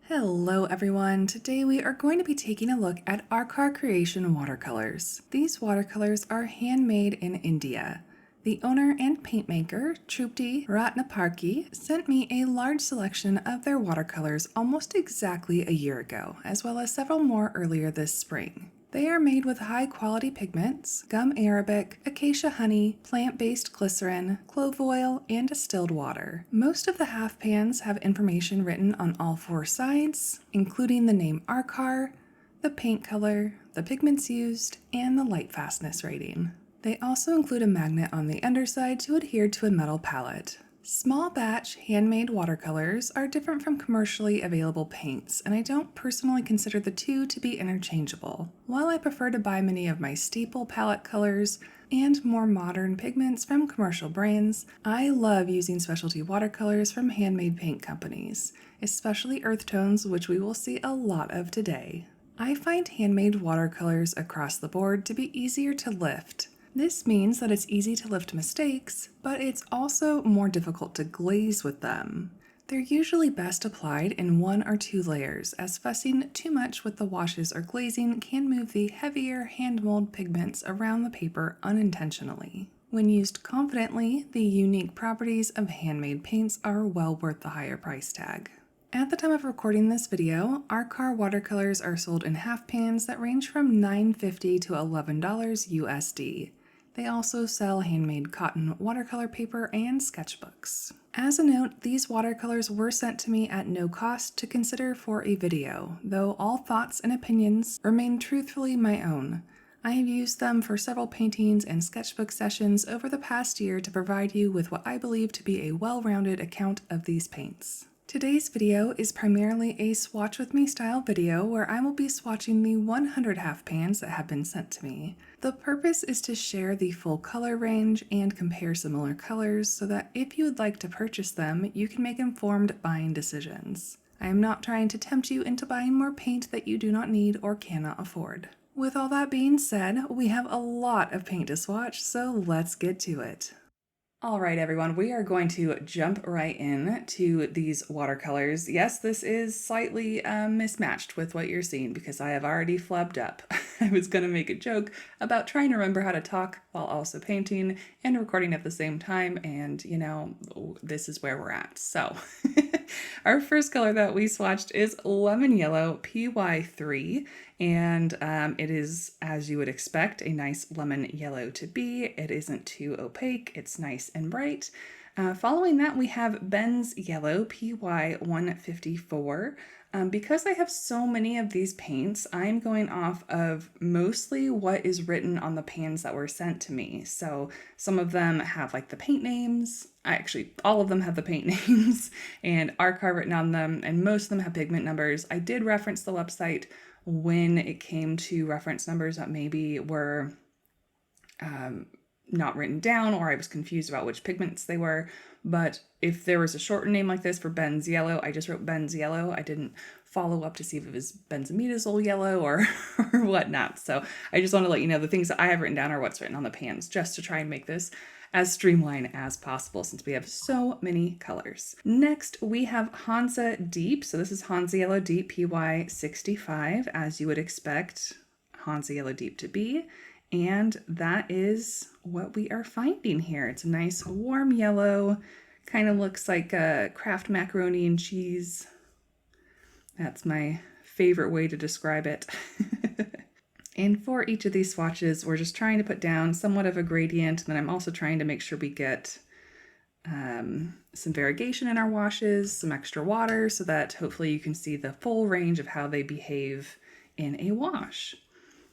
Hello everyone! Today we are going to be taking a look at Arkaar Creation watercolors. These watercolors are handmade in India. The owner and paint maker, Trupti Ratnaparki, sent me a large selection of their watercolors almost exactly a year ago, as well as several more earlier this spring. They are made with high-quality pigments, gum arabic, acacia honey, plant-based glycerin, clove oil, and distilled water. Most of the half pans have information written on all four sides, including the name Arkaar, the paint color, the pigments used, and the light fastness rating. They also include a magnet on the underside to adhere to a metal palette. Small batch handmade watercolors are different from commercially available paints, and I don't personally consider the two to be interchangeable. While I prefer to buy many of my staple palette colors and more modern pigments from commercial brands, I love using specialty watercolors from handmade paint companies, especially earth tones, which we will see a lot of today. I find handmade watercolors across the board to be easier to lift. This means that it's easy to lift mistakes, but it's also more difficult to glaze with them. They're usually best applied in 1 or 2 layers, as fussing too much with the washes or glazing can move the heavier hand-mold pigments around the paper unintentionally. When used confidently, the unique properties of handmade paints are well worth the higher price tag. At the time of recording this video, Arkaar watercolors are sold in half pans that range from $9.50 to $11 USD. They also sell handmade cotton watercolor paper and sketchbooks. As a note, these watercolors were sent to me at no cost to consider for a video, though all thoughts and opinions remain truthfully my own. I have used them for several paintings and sketchbook sessions over the past year to provide you with what I believe to be a well-rounded account of these paints. Today's video is primarily a swatch with me style video where I will be swatching the 100 half pans that have been sent to me. The purpose is to share the full color range and compare similar colors so that if you would like to purchase them, you can make informed buying decisions. I am not trying to tempt you into buying more paint that you do not need or cannot afford. With all that being said, we have a lot of paint to swatch, so let's get to it. All right, everyone, we are going to jump right in to these watercolors. Yes, this is slightly mismatched with what you're seeing because I have already flubbed up. I was going to make a joke about trying to remember how to talk while also painting and recording at the same time, and you know, this is where we're at. So our first color that we swatched is Lemon Yellow PY3. And it is, as you would expect, a nice lemon yellow to be. It isn't too opaque, it's nice and bright. Following that, we have Ben's Yellow PY154. Because I have so many of these paints, I'm going off of mostly what is written on the pans that were sent to me. So some of them have like the paint names. Actually, all of them have the paint names and Arkaar written on them, and most of them have pigment numbers. I did reference the website when it came to reference numbers that maybe were not written down, or I was confused about which pigments they were. But if there was a shortened name like this for Ben's Yellow, I just wrote Ben's Yellow. I didn't follow up to see if it was benzimidazole yellow or whatnot. So I just want to let you know the things that I have written down are what's written on the pans, just to try and make this as streamlined as possible since we have so many colors. Next, we have Hansa Deep. So this is Hansa Yellow Deep PY65, as you would expect Hansa Yellow Deep to be. And that is what we are finding here. It's a nice warm yellow, kind of looks like a Kraft macaroni and cheese. That's my favorite way to describe it. And for each of these swatches, we're just trying to put down somewhat of a gradient, and then I'm also trying to make sure we get some variegation in our washes, some extra water, so that hopefully you can see the full range of how they behave in a wash.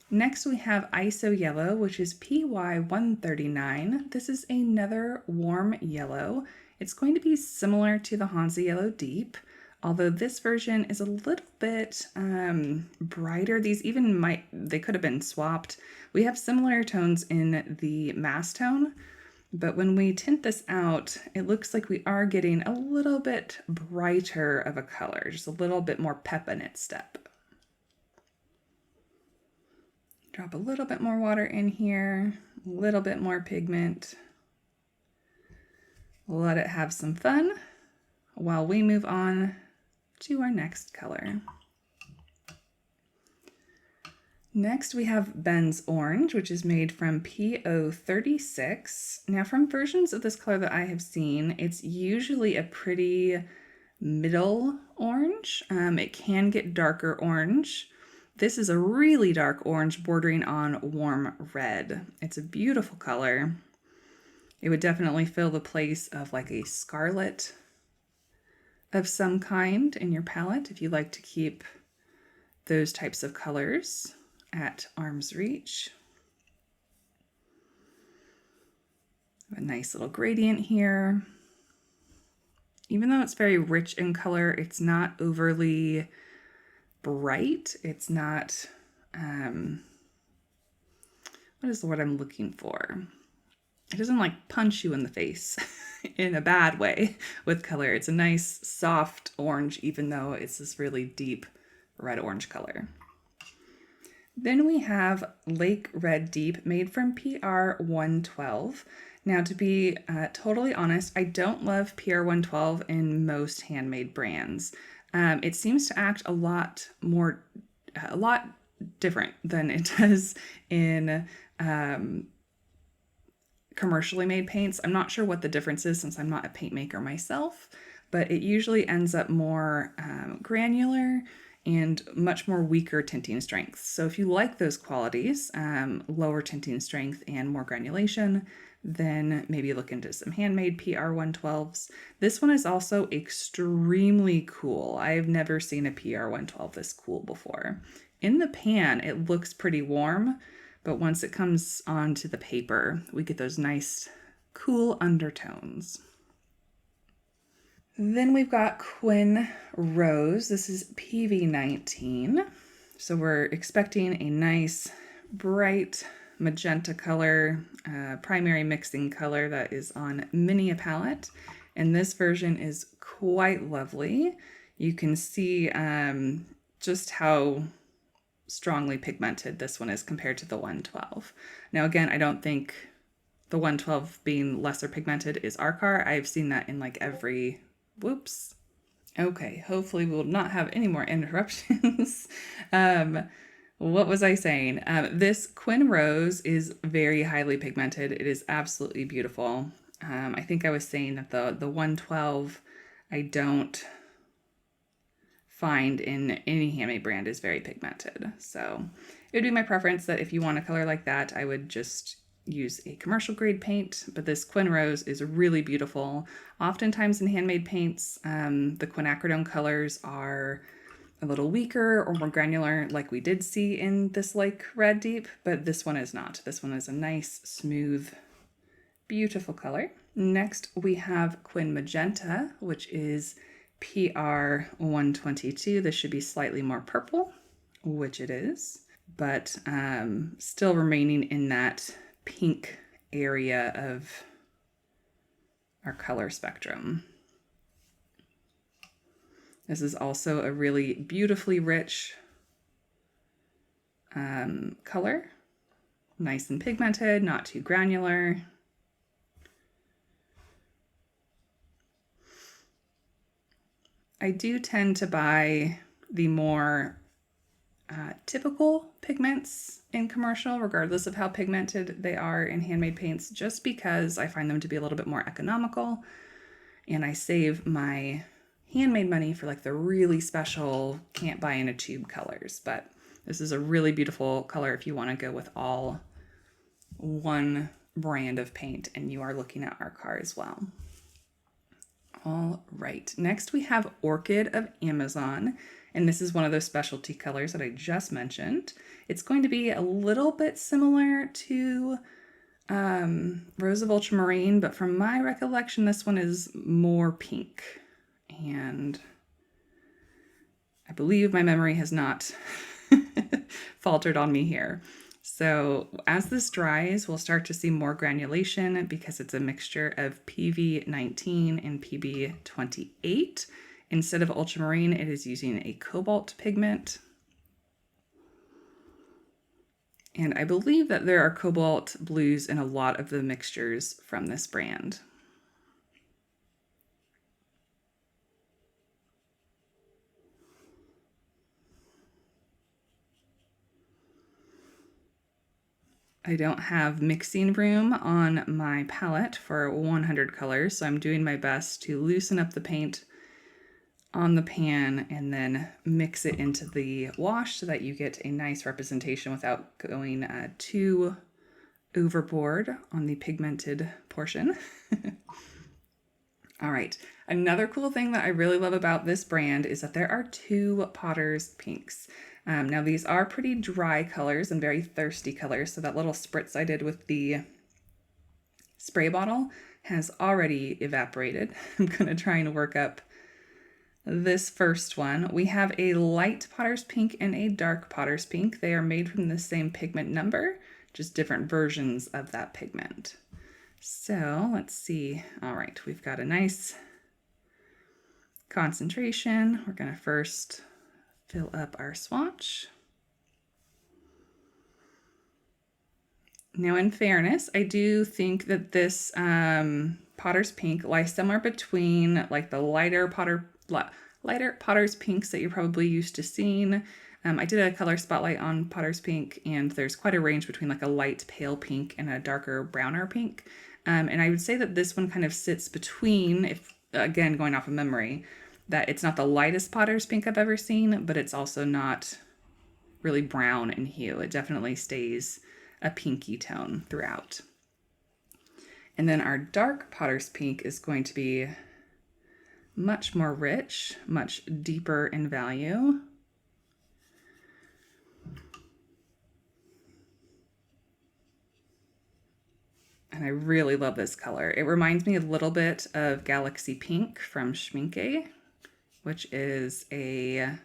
Next, we have ISO Yellow, which is PY139. This is another warm yellow. It's going to be similar to the Hansa Yellow Deep, although this version is a little bit brighter. These even they could have been swapped. We have similar tones in the mass tone, but when we tint this out, it looks like we are getting a little bit brighter of a color, just a little bit more pep in its step. Drop a little bit more water in here, a little bit more pigment. Let it have some fun while we move on to our next color. Next, we have Ben's Orange, which is made from PO36. Now, from versions of this color that I have seen, it's usually a pretty middle orange. It can get darker orange. This is a really dark orange bordering on warm red. It's a beautiful color. It would definitely fill the place of like a scarlet of some kind in your palette if you like to keep those types of colors at arm's reach. A nice little gradient here. Even though it's very rich in color, it's not overly bright. It's not, what is the word I'm looking for? It doesn't like punch you in the face in a bad way with color. It's a nice soft orange, even though it's this really deep red-orange color. Then we have Lake Red Deep, made from PR112. Now, to be totally honest, I don't love PR112 in most handmade brands. It seems to act a lot different than it does in commercially made paints. I'm not sure what the difference is since I'm not a paint maker myself, but it usually ends up more granular and much more weaker tinting strength. So if you like those qualities, lower tinting strength and more granulation, then maybe look into some handmade PR112s. This one is also extremely cool. I've never seen a PR112 this cool before. In the pan, it looks pretty warm, but once it comes onto the paper, we get those nice cool undertones. Then we've got Quinn Rose. This is PV19. So we're expecting a nice bright magenta color, primary mixing color that is on many a palette. And this version is quite lovely. You can see just how strongly pigmented this one is compared to the 112. Now again, I don't think the 112 being lesser pigmented is Arkaar. I've seen that in like every, whoops. Okay, hopefully we will not have any more interruptions. What was I saying? This Quinn Rose is very highly pigmented. It is absolutely beautiful. I think I was saying that the 112 I don't find in any handmade brand is very pigmented. So it would be my preference that if you want a color like that, I would just use a commercial grade paint, but this Quinn Rose is really beautiful. Oftentimes in handmade paints, the quinacridone colors are a little weaker or more granular like we did see in this Lake Red Deep, but this one is not. This one is a nice, smooth, beautiful color. Next, we have Quinn Magenta, which is PR122. This should be slightly more purple, which it is, but still remaining in that pink area of our color spectrum. This is also a really beautifully rich color, nice and pigmented, not too granular. I do tend to buy the more typical pigments in commercial, regardless of how pigmented they are in handmade paints, just because I find them to be a little bit more economical, and I save my handmade money for like the really special, can't buy in a tube colors. But this is a really beautiful color if you want to go with all one brand of paint and you are looking at Arkaar as well. All right, next we have Orchid of Amazon, and this is one of those specialty colors that I just mentioned. It's going to be a little bit similar to Rose of Ultramarine, but from my recollection, this one is more pink. And I believe my memory has not faltered on me here. So as this dries, we'll start to see more granulation because it's a mixture of PV19 and PB28. Instead of ultramarine, it is using a cobalt pigment. And I believe that there are cobalt blues in a lot of the mixtures from this brand. I don't have mixing room on my palette for 100 colors, so I'm doing my best to loosen up the paint on the pan and then mix it into the wash so that you get a nice representation without going too overboard on the pigmented portion. All right, another cool thing that I really love about this brand is that there are 2 Potter's Pinks. Now these are pretty dry colors and very thirsty colors, so that little spritz I did with the spray bottle has already evaporated. I'm gonna try and work up this first one. We have a light Potter's Pink and a dark Potter's Pink. They are made from the same pigment number, just different versions of that pigment. So let's see. All right, we've got a nice concentration. We're gonna first fill up our swatch. Now, in fairness, I do think that this Potter's Pink lies somewhere between like the lighter Potter's Pinks that you're probably used to seeing. I did a color spotlight on Potter's Pink, and there's quite a range between like a light pale pink and a darker browner pink. And I would say that this one kind of sits between, if again, going off of memory, that it's not the lightest Potter's Pink I've ever seen, but it's also not really brown in hue. It definitely stays a pinky tone throughout. And then our dark Potter's Pink is going to be much more rich, much deeper in value. And I really love this color. It reminds me a little bit of Galaxy Pink from Schmincke, which is a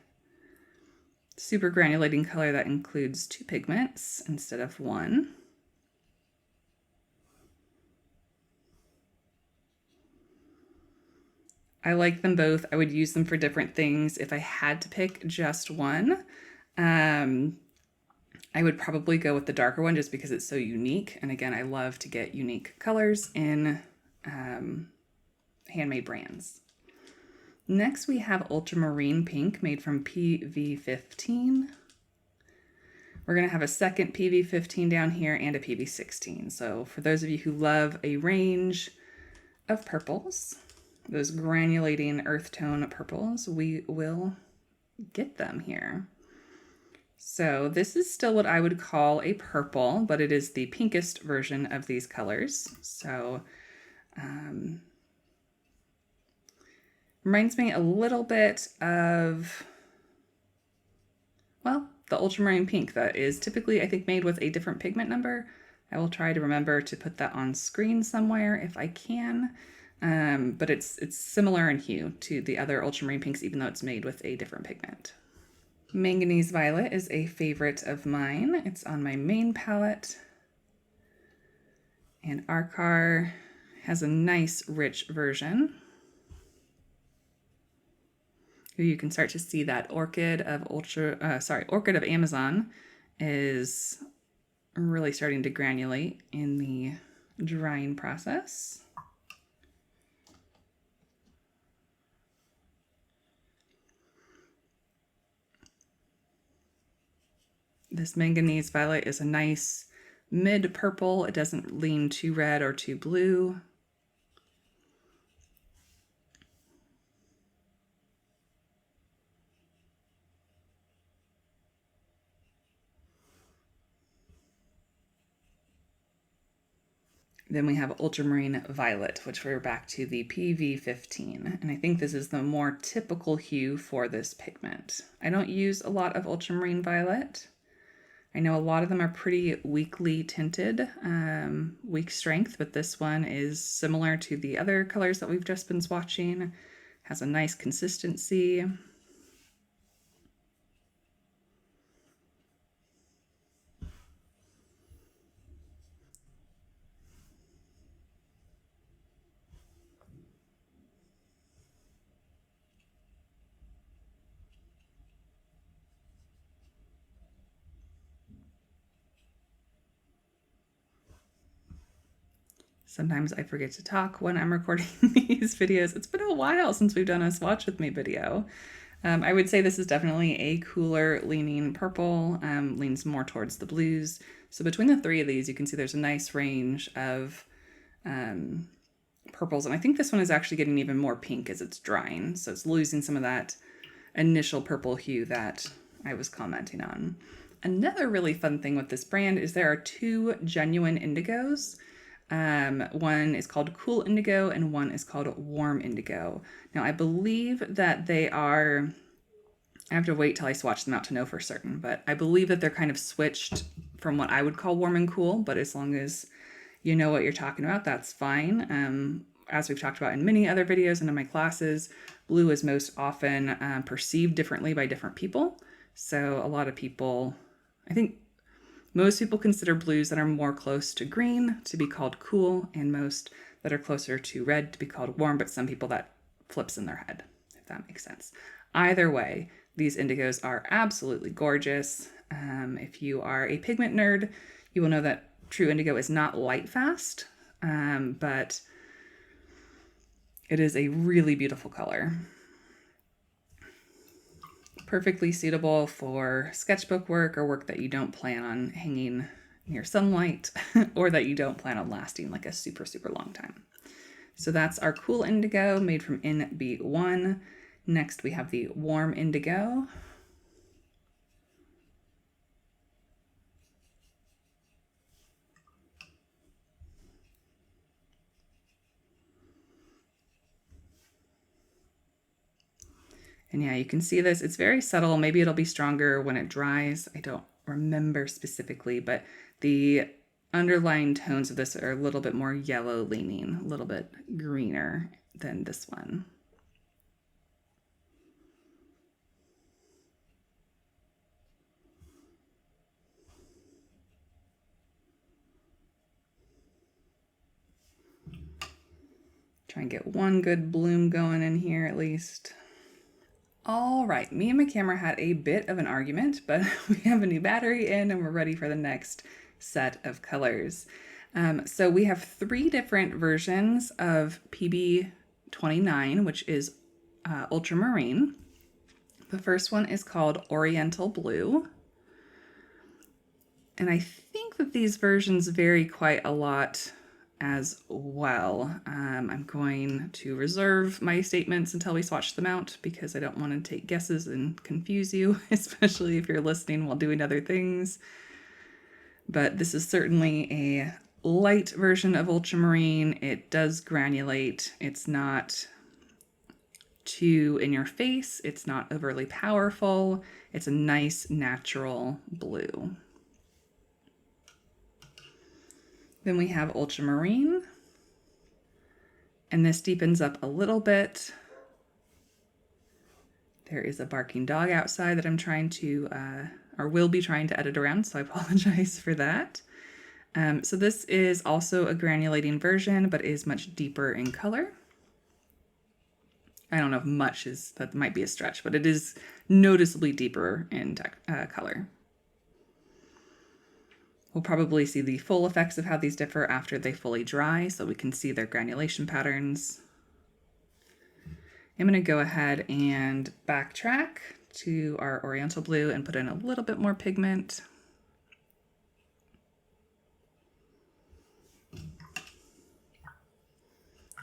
super granulating color that includes 2 pigments instead of 1. I like them both. I would use them for different things. If I had to pick just one, I would probably go with the darker one just because it's so unique. And again, I love to get unique colors in handmade brands. Next, we have Ultramarine Pink made from PV15. We're going to have a second PV15 down here and a PV16. So for those of you who love a range of purples, those granulating earth tone purples, we will get them here. So this is still what I would call a purple, but it is the pinkest version of these colors. So reminds me a little bit of, well, the ultramarine pink that is typically, I think, made with a different pigment number. I will try to remember to put that on screen somewhere if I can. But it's similar in hue to the other ultramarine pinks, even though it's made with a different pigment. Manganese Violet is a favorite of mine. It's on my main palette. And Arkaar has a nice, rich version. You can start to see that Orchid of Amazon is really starting to granulate in the drying process. This Manganese Violet is a nice mid purple. It doesn't lean too red or too blue. Then we have Ultramarine Violet, which we're back to the PV15. And I think this is the more typical hue for this pigment. I don't use a lot of Ultramarine Violet. I know a lot of them are pretty weakly tinted, weak strength, but this one is similar to the other colors that we've just been swatching. Has a nice consistency. Sometimes I forget to talk when I'm recording these videos. It's been a while since we've done a Swatch with Me video. I would say this is definitely a cooler leaning purple, leans more towards the blues. So between the three of these, you can see there's a nice range of purples. And I think this one is actually getting even more pink as it's drying. So it's losing some of that initial purple hue that I was commenting on. Another really fun thing with this brand is there are two genuine indigos. One is called Cool Indigo and one is called Warm Indigo. Now I believe that they are, I have to wait till I swatch them out to know for certain, but I believe that they're kind of switched from what I would call warm and cool, but as long as you know what you're talking about, that's fine. As we've talked about in many other videos and in my classes, blue is most often perceived differently by different people. So a lot of people, I think most people consider blues that are more close to green to be called cool, and most that are closer to red to be called warm, but some people that flips in their head, if that makes sense. Either way, these indigos are absolutely gorgeous. If you are a pigment nerd, you will know that true indigo is not light fast, but it is a really beautiful color. Perfectly suitable for sketchbook work or work that you don't plan on hanging near sunlight or that you don't plan on lasting like a super, super long time. So that's our Cool Indigo made from NB1. Next we have the Warm Indigo. And yeah, you can see this, it's very subtle. Maybe it'll be stronger when it dries. I don't remember specifically, but the underlying tones of this are a little bit more yellow leaning, a little bit greener than this one. Try and get one good bloom going in here at least. All right, me and my camera had a bit of an argument, but we have a new battery in and we're ready for the next set of colors. So we have three different versions of PB29, which is ultramarine. The first one is called Oriental Blue. And I think that these versions vary quite a lot as well. I'm going to reserve my statements until we swatch them out because I don't want to take guesses and confuse you, especially if you're listening while doing other things. But this is certainly a light version of ultramarine. It does granulate. It's not too in your face. It's not overly powerful. It's a nice natural blue. Then we have ultramarine, and this deepens up a little bit. There is a barking dog outside that I'm trying to, or will be trying to edit around, so I apologize for that. So this is also a granulating version, but is much deeper in color. I don't know if much is, that might be a stretch, but it is noticeably deeper in color. We'll probably see the full effects of how these differ after they fully dry, so we can see their granulation patterns. I'm going to go ahead and backtrack to our Oriental Blue and put in a little bit more pigment.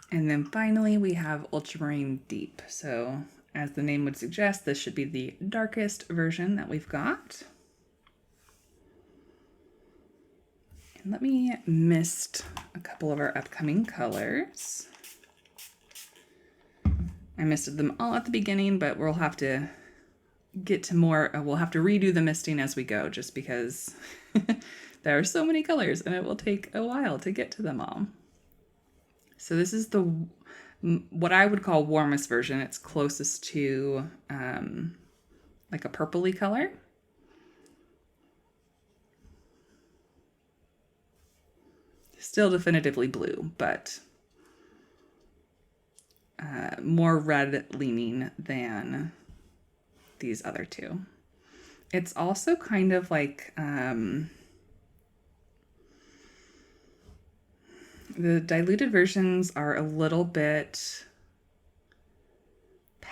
And then finally we have Ultramarine Deep. So as the name would suggest, this should be the darkest version that we've got. Let me mist a couple of our upcoming colors. I misted them all at the beginning, but we'll have to get to more, we'll have to redo the misting as we go, just because there are so many colors and it will take a while to get to them all. So this is the, what I would call warmest version. It's closest to like a purpley color. Still definitively blue, but more red leaning than these other two. It's also kind of like the diluted versions are a little bit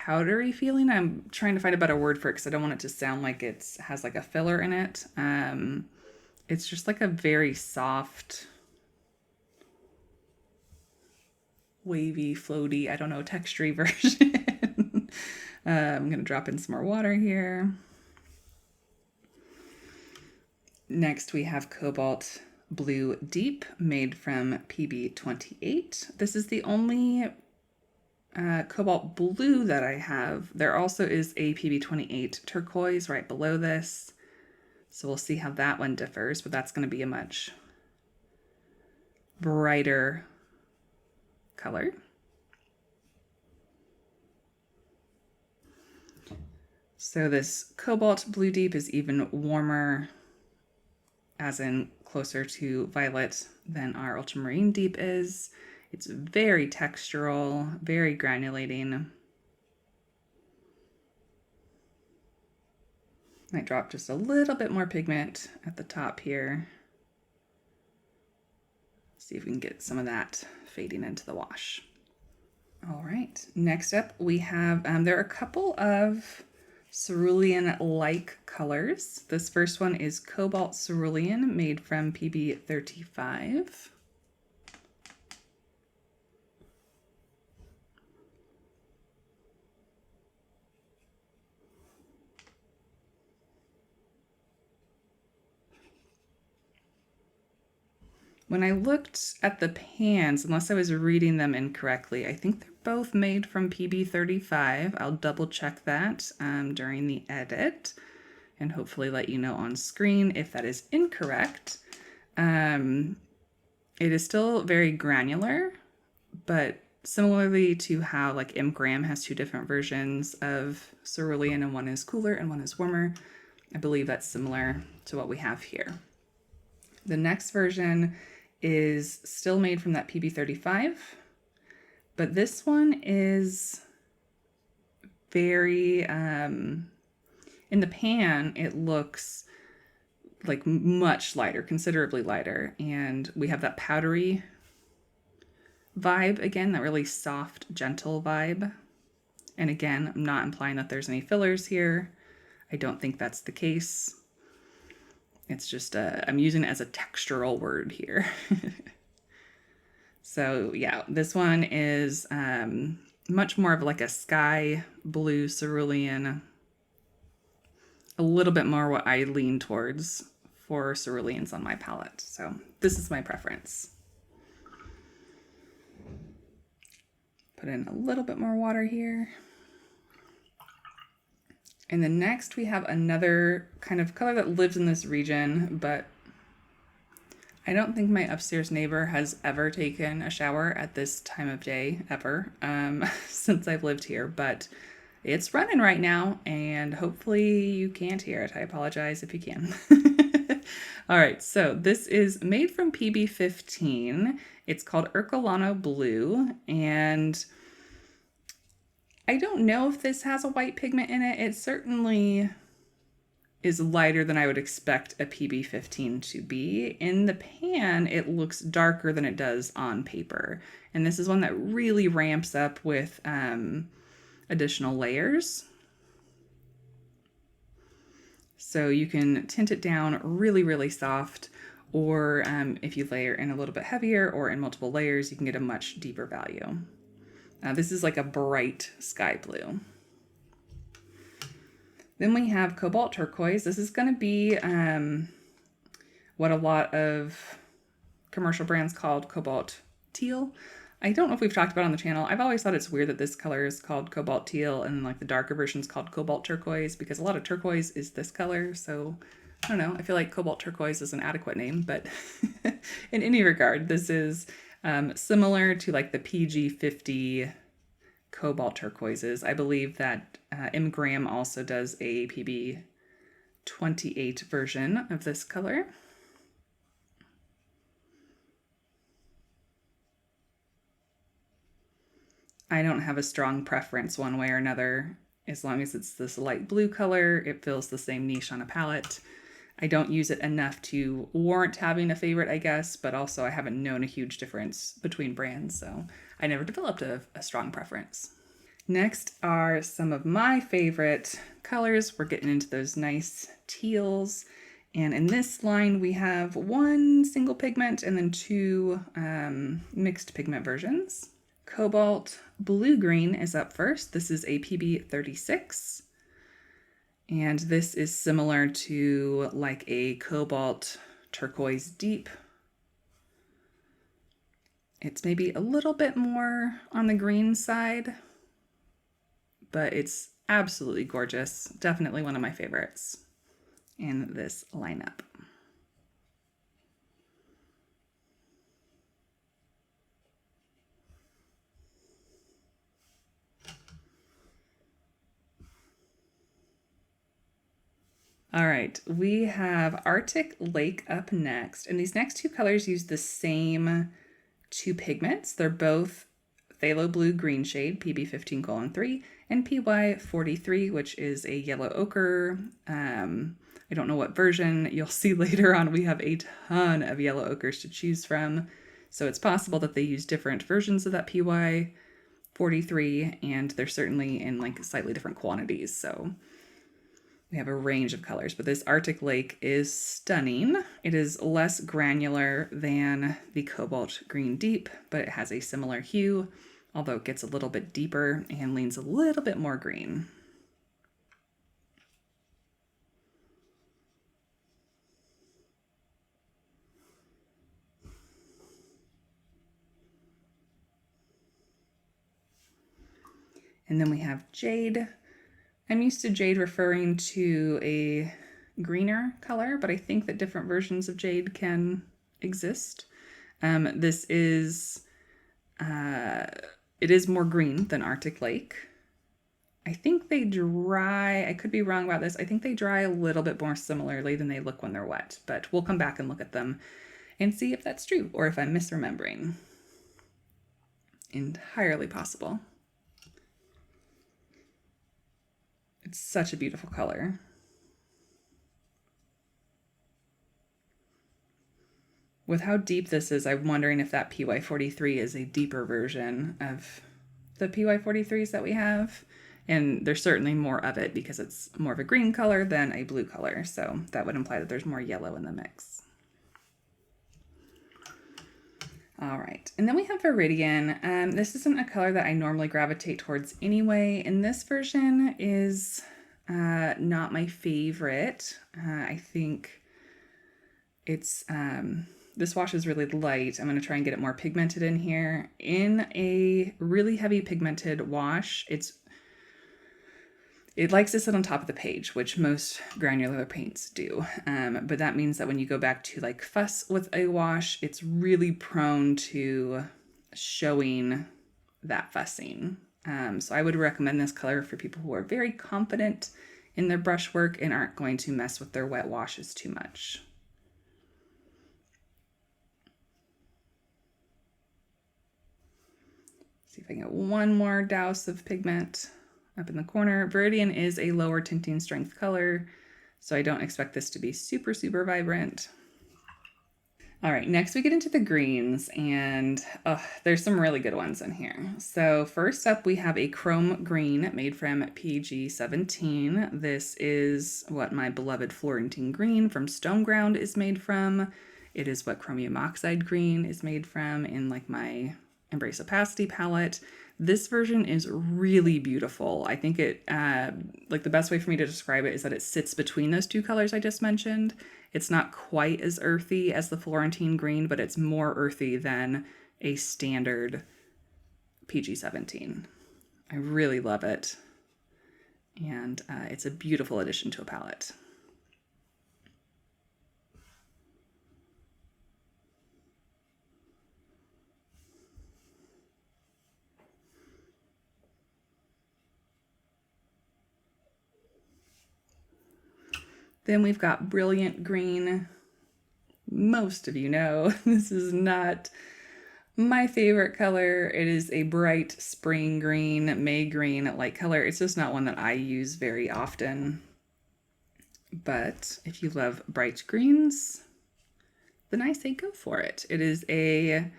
powdery feeling. I'm trying to find a better word for it because I don't want it to sound like it has like a filler in it. It's just like a very soft, wavy, floaty, I don't know, textury version. I'm going to drop in some more water here. Next, we have Cobalt Blue Deep, made from PB28. This is the only cobalt blue that I have. There also is a PB28 turquoise right below this. So we'll see how that one differs, but that's going to be a much brighter color. So this Cobalt Blue Deep is even warmer, as in closer to violet than our Ultramarine Deep is. It's very textural, very granulating. Might drop just a little bit more pigment at the top here. See if we can get some of that fading into the wash. All right, next up we have, there are a couple of cerulean-like colors. This first one is Cobalt Cerulean, made from PB35. When I looked at the pans, unless I was reading them incorrectly, I think they're both made from PB35. I'll double check that during the edit and hopefully let you know on screen if that is incorrect. It is still very granular, but similarly to how like M. Graham has two different versions of cerulean and one is cooler and one is warmer, I believe that's similar to what we have here. The next version is still made from that PB35, but this one is very, in the pan, it looks like much lighter, considerably lighter, and we have that powdery vibe again, that really soft, gentle vibe. And again, I'm not implying that there's any fillers here. I don't think that's the case. It's just, I'm using it as a textural word here. So yeah, this one is much more of like a sky blue cerulean, a little bit more what I lean towards for ceruleans on my palette. So this is my preference. Put in a little bit more water here. And then next we have another kind of color that lives in this region, but I don't think my upstairs neighbor has ever taken a shower at this time of day, ever, since I've lived here, but it's running right now, and hopefully you can't hear it. I apologize if you can. All right, so this is made from PB15. It's called Ercolano Blue, and I don't know if this has a white pigment in it. It certainly is lighter than I would expect a PB15 to be. In the pan, it looks darker than it does on paper. And this is one that really ramps up with additional layers. So you can tint it down really, really soft, or if you layer in a little bit heavier or in multiple layers, you can get a much deeper value. This is like a bright sky blue. Then we have Cobalt Turquoise. This is going to be what a lot of commercial brands called Cobalt Teal. I don't know if we've talked about it on the channel. I've always thought it's weird that this color is called Cobalt Teal and like the darker version is called Cobalt Turquoise, because a lot of turquoise is this color. So I don't know. I feel like Cobalt Turquoise is an adequate name, but in any regard, this is similar to like the PG50 Cobalt Turquoises. I believe that M. Graham also does a PB28 version of this color. I don't have a strong preference one way or another. As long as it's this light blue color, it fills the same niche on a palette. I don't use it enough to warrant having a favorite, I guess, but also I haven't known a huge difference between brands, so I never developed a strong preference. Next are some of my favorite colors. We're getting into those nice teals. And in this line, we have one single pigment and then two mixed pigment versions. Cobalt blue-green is up first. This is a PB36. And this is similar to like a cobalt turquoise deep. It's maybe a little bit more on the green side, but it's absolutely gorgeous. Definitely one of my favorites in this lineup. All right, we have Arctic Lake up next, and these next two colors use the same two pigments. They're both phthalo blue green shade, PB15:3, and PY43, which is a yellow ochre. I don't know what version. You'll see later on we have a ton of yellow ochres to choose from. So it's possible that they use different versions of that PY43, and they're certainly in like slightly different quantities. So we have a range of colors, but this Arctic Lake is stunning. It is less granular than the Cobalt Green Deep, but it has a similar hue, although it gets a little bit deeper and leans a little bit more green. And then we have Jade. I'm used to Jade referring to a greener color, but I think that different versions of Jade can exist. This is, it is more green than Arctic Lake. I think they dry, I could be wrong about this, I think they dry a little bit more similarly than they look when they're wet, but we'll come back and look at them and see if that's true or if I'm misremembering. Entirely possible. It's such a beautiful color. With how deep this is, I'm wondering if that PY43 is a deeper version of the PY43s that we have. And there's certainly more of it because it's more of a green color than a blue color. So that would imply that there's more yellow in the mix. All right, and then we have Viridian. This isn't a color that I normally gravitate towards anyway, and this version is not my favorite. I think it's, this wash is really light. I'm gonna try and get it more pigmented in here. In a really heavy pigmented wash, it likes to sit on top of the page, which most granular paints do. But that means that when you go back to like fuss with a wash, it's really prone to showing that fussing. So I would recommend this color for people who are very confident in their brushwork and aren't going to mess with their wet washes too much. See if I can get one more douse of pigment up in the corner. Viridian is a lower tinting strength color, so I don't expect this to be super, super vibrant. All right, next we get into the greens, and there's some really good ones in here. So first up, we have a chrome green made from PG17. This is what my beloved Florentine green from Stone Ground is made from. It is what chromium oxide green is made from in like my Embrace Opacity palette. This version is really beautiful. I think it, like the best way for me to describe it is that it sits between those two colors I just mentioned. It's not quite as earthy as the Florentine green, but it's more earthy than a standard PG17. I really love it. And it's a beautiful addition to a palette. Then we've got Brilliant Green. Most of you know this is not my favorite color. It is a bright spring green, May green like color. It's just not one that I use very often. But if you love bright greens, then I say go for it. It is a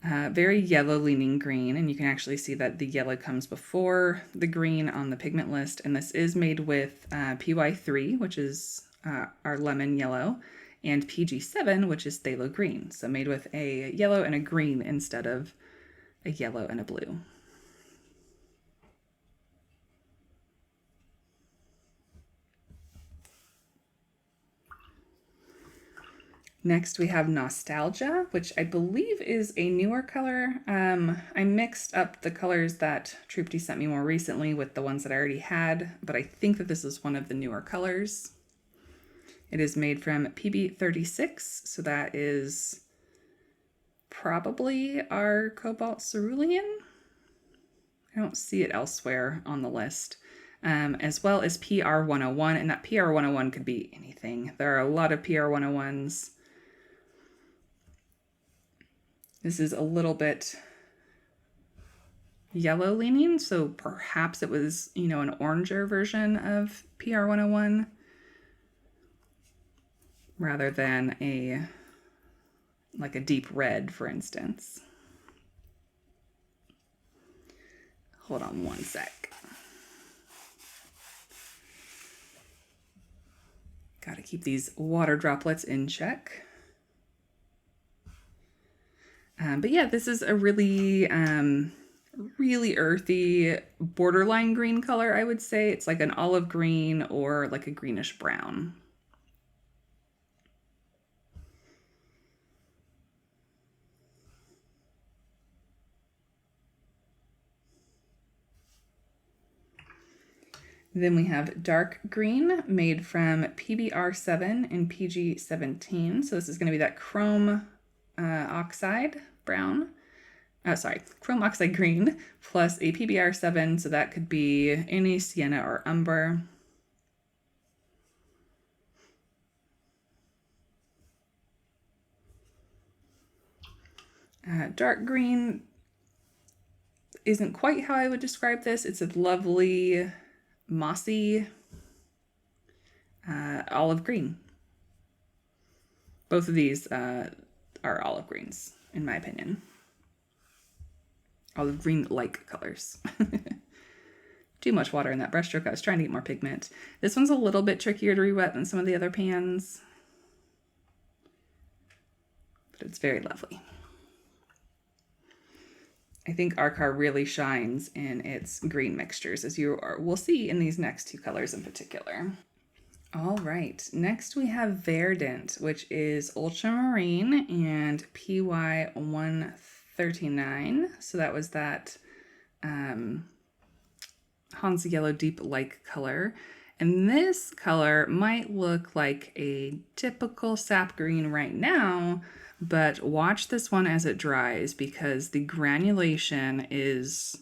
Very yellow leaning green, and you can actually see that the yellow comes before the green on the pigment list. And this is made with PY3, which is our lemon yellow, and PG7, which is phthalo green. So made with a yellow and a green instead of a yellow and a blue. Next we have Nostalgia, which I believe is a newer color. I mixed up the colors that Troopty sent me more recently with the ones that I already had, but I think that this is one of the newer colors. It is made from PB36, so that is probably our Cobalt Cerulean. I don't see it elsewhere on the list. As well as PR101, and that PR101 could be anything. There are a lot of PR101s. This is a little bit yellow leaning, so perhaps it was, an oranger version of PR101 rather than like a deep red, for instance. Hold on one sec. Got to keep these water droplets in check. But yeah, this is a really, really earthy borderline green color, I would say. It's like an olive green or like a greenish brown. Then we have dark green made from PBR7 and PG17. So this is going to be that chrome oxide brown. Chrome oxide green plus a PBR7. So that could be any sienna or umber. Dark green isn't quite how I would describe this. It's a lovely mossy olive green. Both of these are olive greens, in my opinion. Olive green-like colors. Too much water in that brushstroke. I was trying to get more pigment. This one's a little bit trickier to re-wet than some of the other pans, but it's very lovely. I think Arkaar really shines in its green mixtures, as you will see in these next two colors in particular. All right, next we have Verdant, which is ultramarine and PY139. So that was that Hansa Yellow Deep Like color. And this color might look like a typical sap green right now, but watch this one as it dries because the granulation is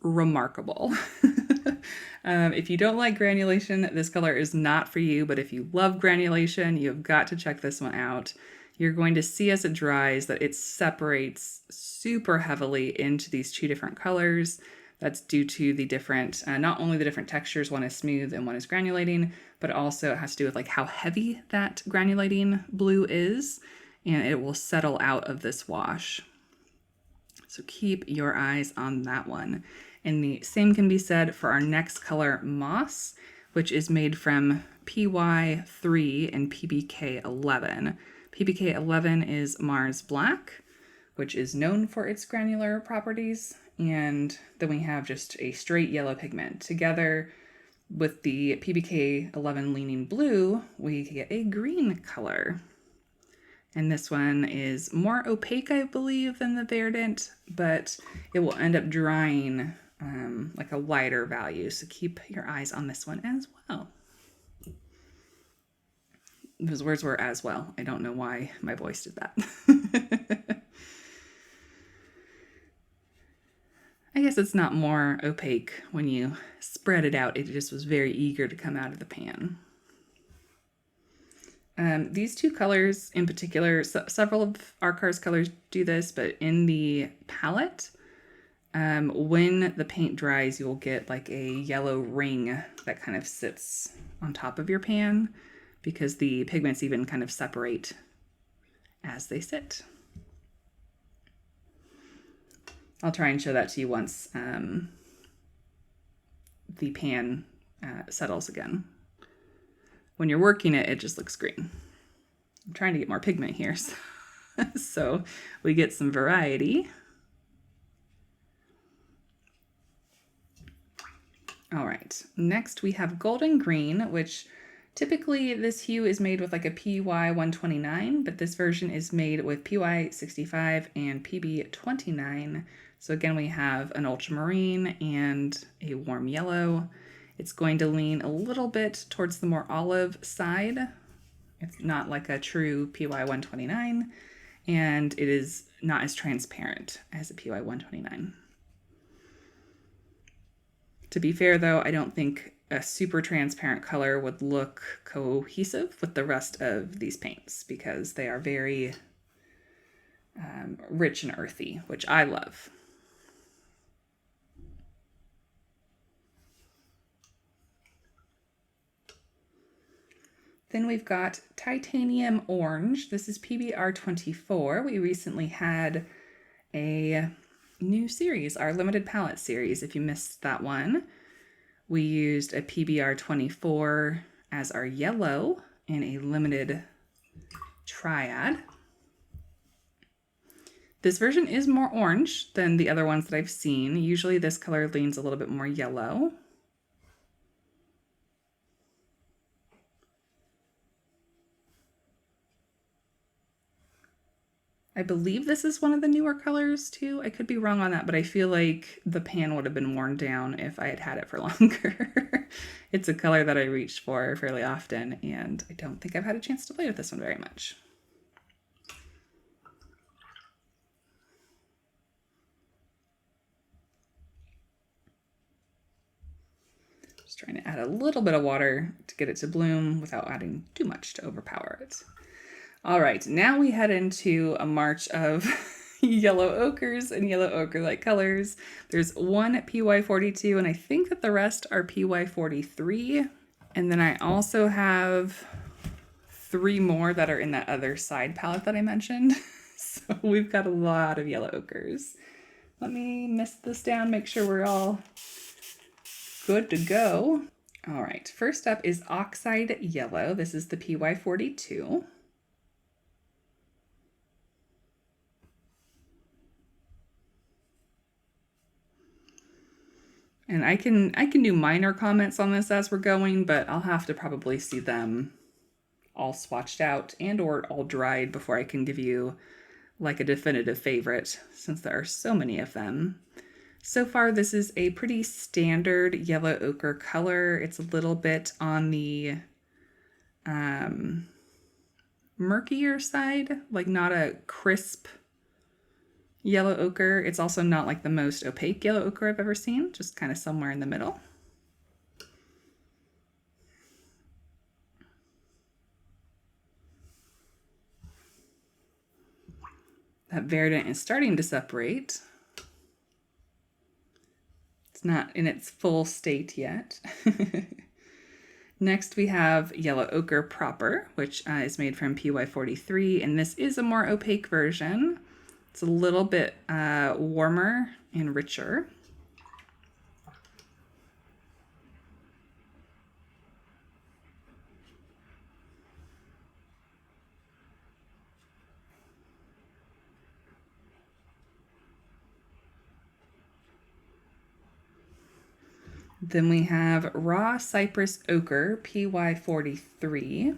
remarkable. If you don't like granulation, this color is not for you, but if you love granulation, you've got to check this one out. You're going to see as it dries that it separates super heavily into these two different colors. That's due to the different, not only the different textures, one is smooth and one is granulating, but also it has to do with like how heavy that granulating blue is, and it will settle out of this wash. So keep your eyes on that one. And the same can be said for our next color, Moss, which is made from PY3 and PBK11. PBK11 is Mars Black, which is known for its granular properties. And then we have just a straight yellow pigment. Together with the PBK11 leaning blue, we get a green color. And this one is more opaque, I believe, than the Verdant, but it will end up drying like a lighter value. So keep your eyes on this one as well. Those words were as well. I don't know why my voice did that. I guess it's not more opaque when you spread it out. It just was very eager to come out of the pan. These two colors in particular, several of Arkaar's colors do this, but in the palette, when the paint dries, you'll get like a yellow ring that kind of sits on top of your pan because the pigments even kind of separate as they sit. I'll try and show that to you once the pan settles again. When you're working it, it just looks green. I'm trying to get more pigment here so we get some variety. All right, next we have golden green, which typically this hue is made with like a PY 129, but this version is made with PY 65 and PB 29. So again, we have an ultramarine and a warm yellow. It's going to lean a little bit towards the more olive side. It's not like a true PY 129, and it is not as transparent as a PY 129. To be fair though, I don't think a super transparent color would look cohesive with the rest of these paints because they are very rich and earthy, which I love. Then we've got titanium orange. This is PBR 24. We recently had a new series, our limited palette series. If you missed that one, we used a PBR 24 as our yellow in a limited triad. This version is more orange than the other ones that I've seen. Usually this color leans a little bit more yellow. I believe this is one of the newer colors too. I could be wrong on that, but I feel like the pan would have been worn down if I had had it for longer. It's a color that I reach for fairly often, and I don't think I've had a chance to play with this one very much. Just trying to add a little bit of water to get it to bloom without adding too much to overpower it. All right, now we head into a march of yellow ochres and yellow ochre-like colors. There's one PY 42, and I think that the rest are PY 43. And then I also have 3 more that are in that other side palette that I mentioned. So we've got a lot of yellow ochres. Let me mist this down, make sure we're all good to go. All right, first up is oxide yellow. This is the PY 42. And I can do minor comments on this as we're going, but I'll have to probably see them all swatched out and or all dried before I can give you like a definitive favorite, since there are so many of them. So far, this is a pretty standard yellow ochre color. It's a little bit on the murkier side, like not a crisp yellow ochre. It's also not like the most opaque yellow ochre I've ever seen, just kind of somewhere in the middle. That verdant is starting to separate. It's not in its full state yet. Next, we have yellow ochre proper, which is made from PY 43, and this is a more opaque version. It's a little bit warmer and richer. Then we have raw cypress ochre, PY 43.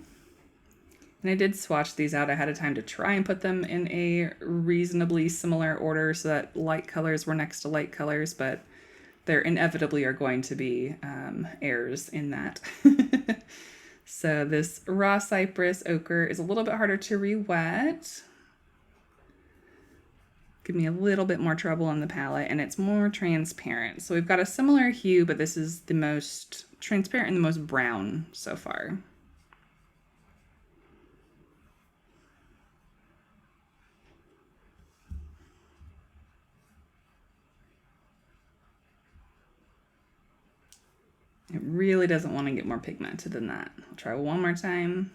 And I did swatch these out ahead of time to try and put them in a reasonably similar order so that light colors were next to light colors, but there inevitably are going to be errors in that. So this raw cypress ochre is a little bit harder to re-wet. Give me a little bit more trouble on the palette, and it's more transparent. So we've got a similar hue, but this is the most transparent and the most brown so far. It really doesn't want to get more pigmented than that. I'll try one more time.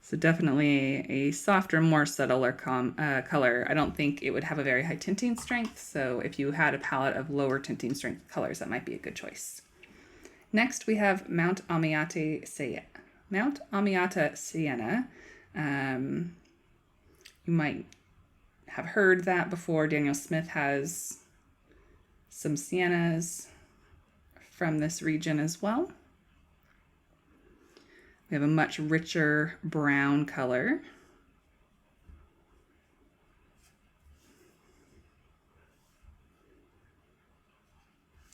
So definitely a softer, more subtler color. I don't think it would have a very high tinting strength, so if you had a palette of lower tinting strength colors, that might be a good choice. Next, we have Mount Amiata Sienna. You might have heard that before. Daniel Smith has some siennas from this region as well. We have a much richer brown color.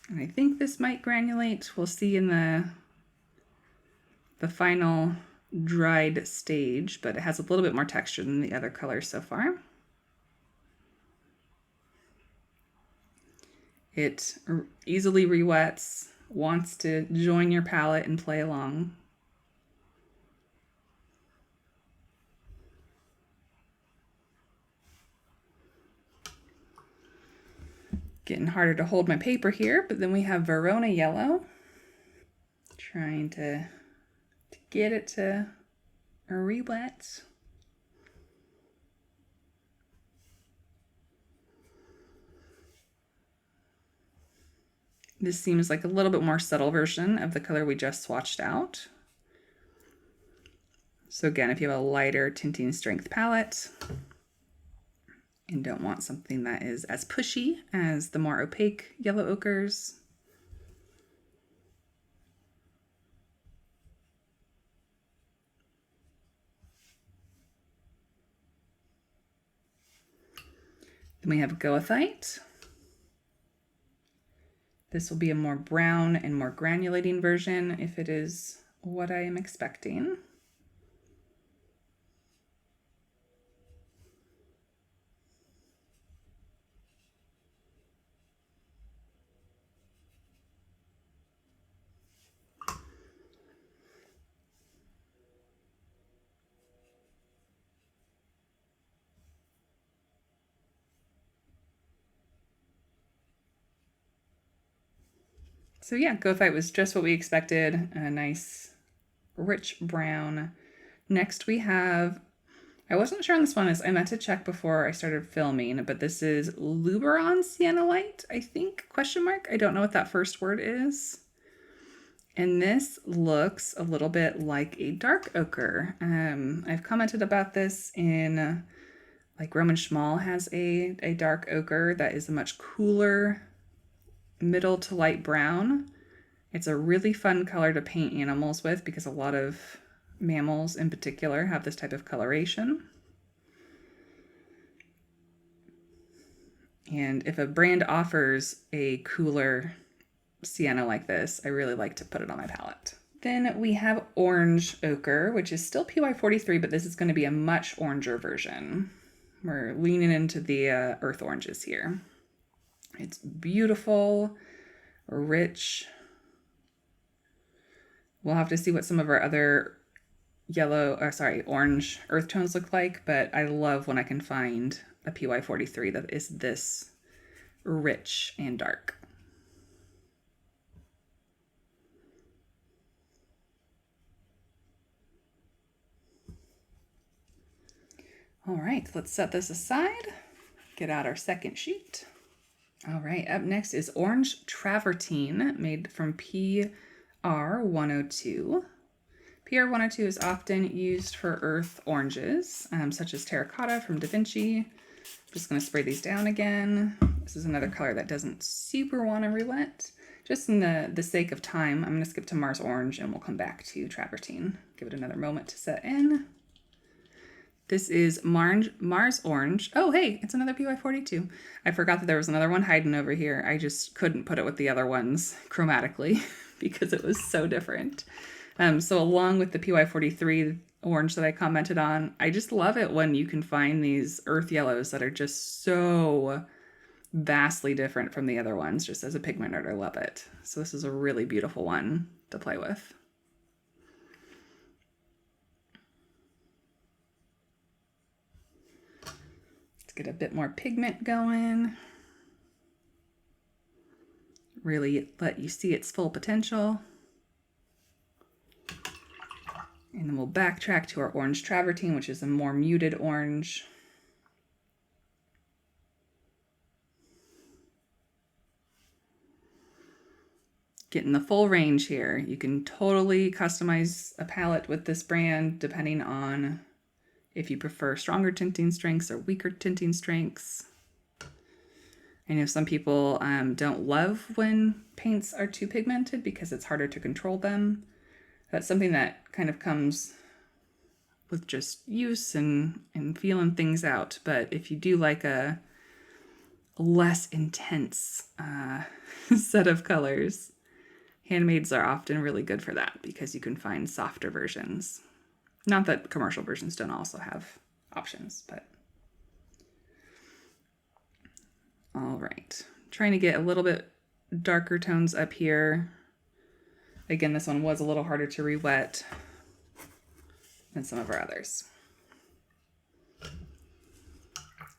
And I think this might granulate. We'll see in the final dried stage, but it has a little bit more texture than the other colors so far. It easily re-wets, wants to join your palette and play along. Getting harder to hold my paper here, but then we have Verona Yellow. Trying to get it to re-wet. This seems like a little bit more subtle version of the color we just swatched out. So again, if you have a lighter tinting strength palette and don't want something that is as pushy as the more opaque yellow ochres, then we have Goethite. This will be a more brown and more granulating version if it is what I am expecting. So yeah, Goethite was just what we expected, a nice rich brown. Next we have, I wasn't sure on this one, I meant to check before I started filming, but this is Luberon Sienalite, I think, question mark. I don't know what that first word is. And this looks a little bit like a dark ochre. I've commented about this in, like Roman Schmal has a dark ochre that is a much cooler middle to light brown. It's a really fun color to paint animals with because a lot of mammals in particular have this type of coloration. And if a brand offers a cooler sienna like this, I really like to put it on my palette. Then we have Orange Ochre, which is still PY43, but this is going to be a much oranger version. We're leaning into the earth oranges here. It's beautiful, rich. We'll have to see what some of our other orange earth tones look like, but I love when I can find a PY43 that is this rich and dark. All right, let's set this aside, get out our second sheet. All right, up next is Orange Travertine, made from PR102. PR102 is often used for earth oranges, such as Terracotta from Da Vinci. I'm just going to spray these down again. This is another color that doesn't super want to re-wet. Just in the sake of time, I'm going to skip to Mars Orange and we'll come back to Travertine. Give it another moment to set in. This is Mars Orange. Oh, hey, it's another PY42. I forgot that there was another one hiding over here. I just couldn't put it with the other ones chromatically because it was so different. So along with the PY43 orange that I commented on, I just love it when you can find these earth yellows that are just so vastly different from the other ones. Just as a pigment nerd, I love it. So this is a really beautiful one to play with. Get a bit more pigment going. Really let you see its full potential. And then we'll backtrack to our orange travertine, which is a more muted orange. Getting the full range here. You can totally customize a palette with this brand depending on if you prefer stronger tinting strengths or weaker tinting strengths. I know some people don't love when paints are too pigmented because it's harder to control them. That's something that kind of comes with just use and feeling things out. But if you do like a less intense set of colors, handmades are often really good for that because you can find softer versions. Not that commercial versions don't also have options, but. All right, trying to get a little bit darker tones up here. Again, this one was a little harder to re-wet than some of our others.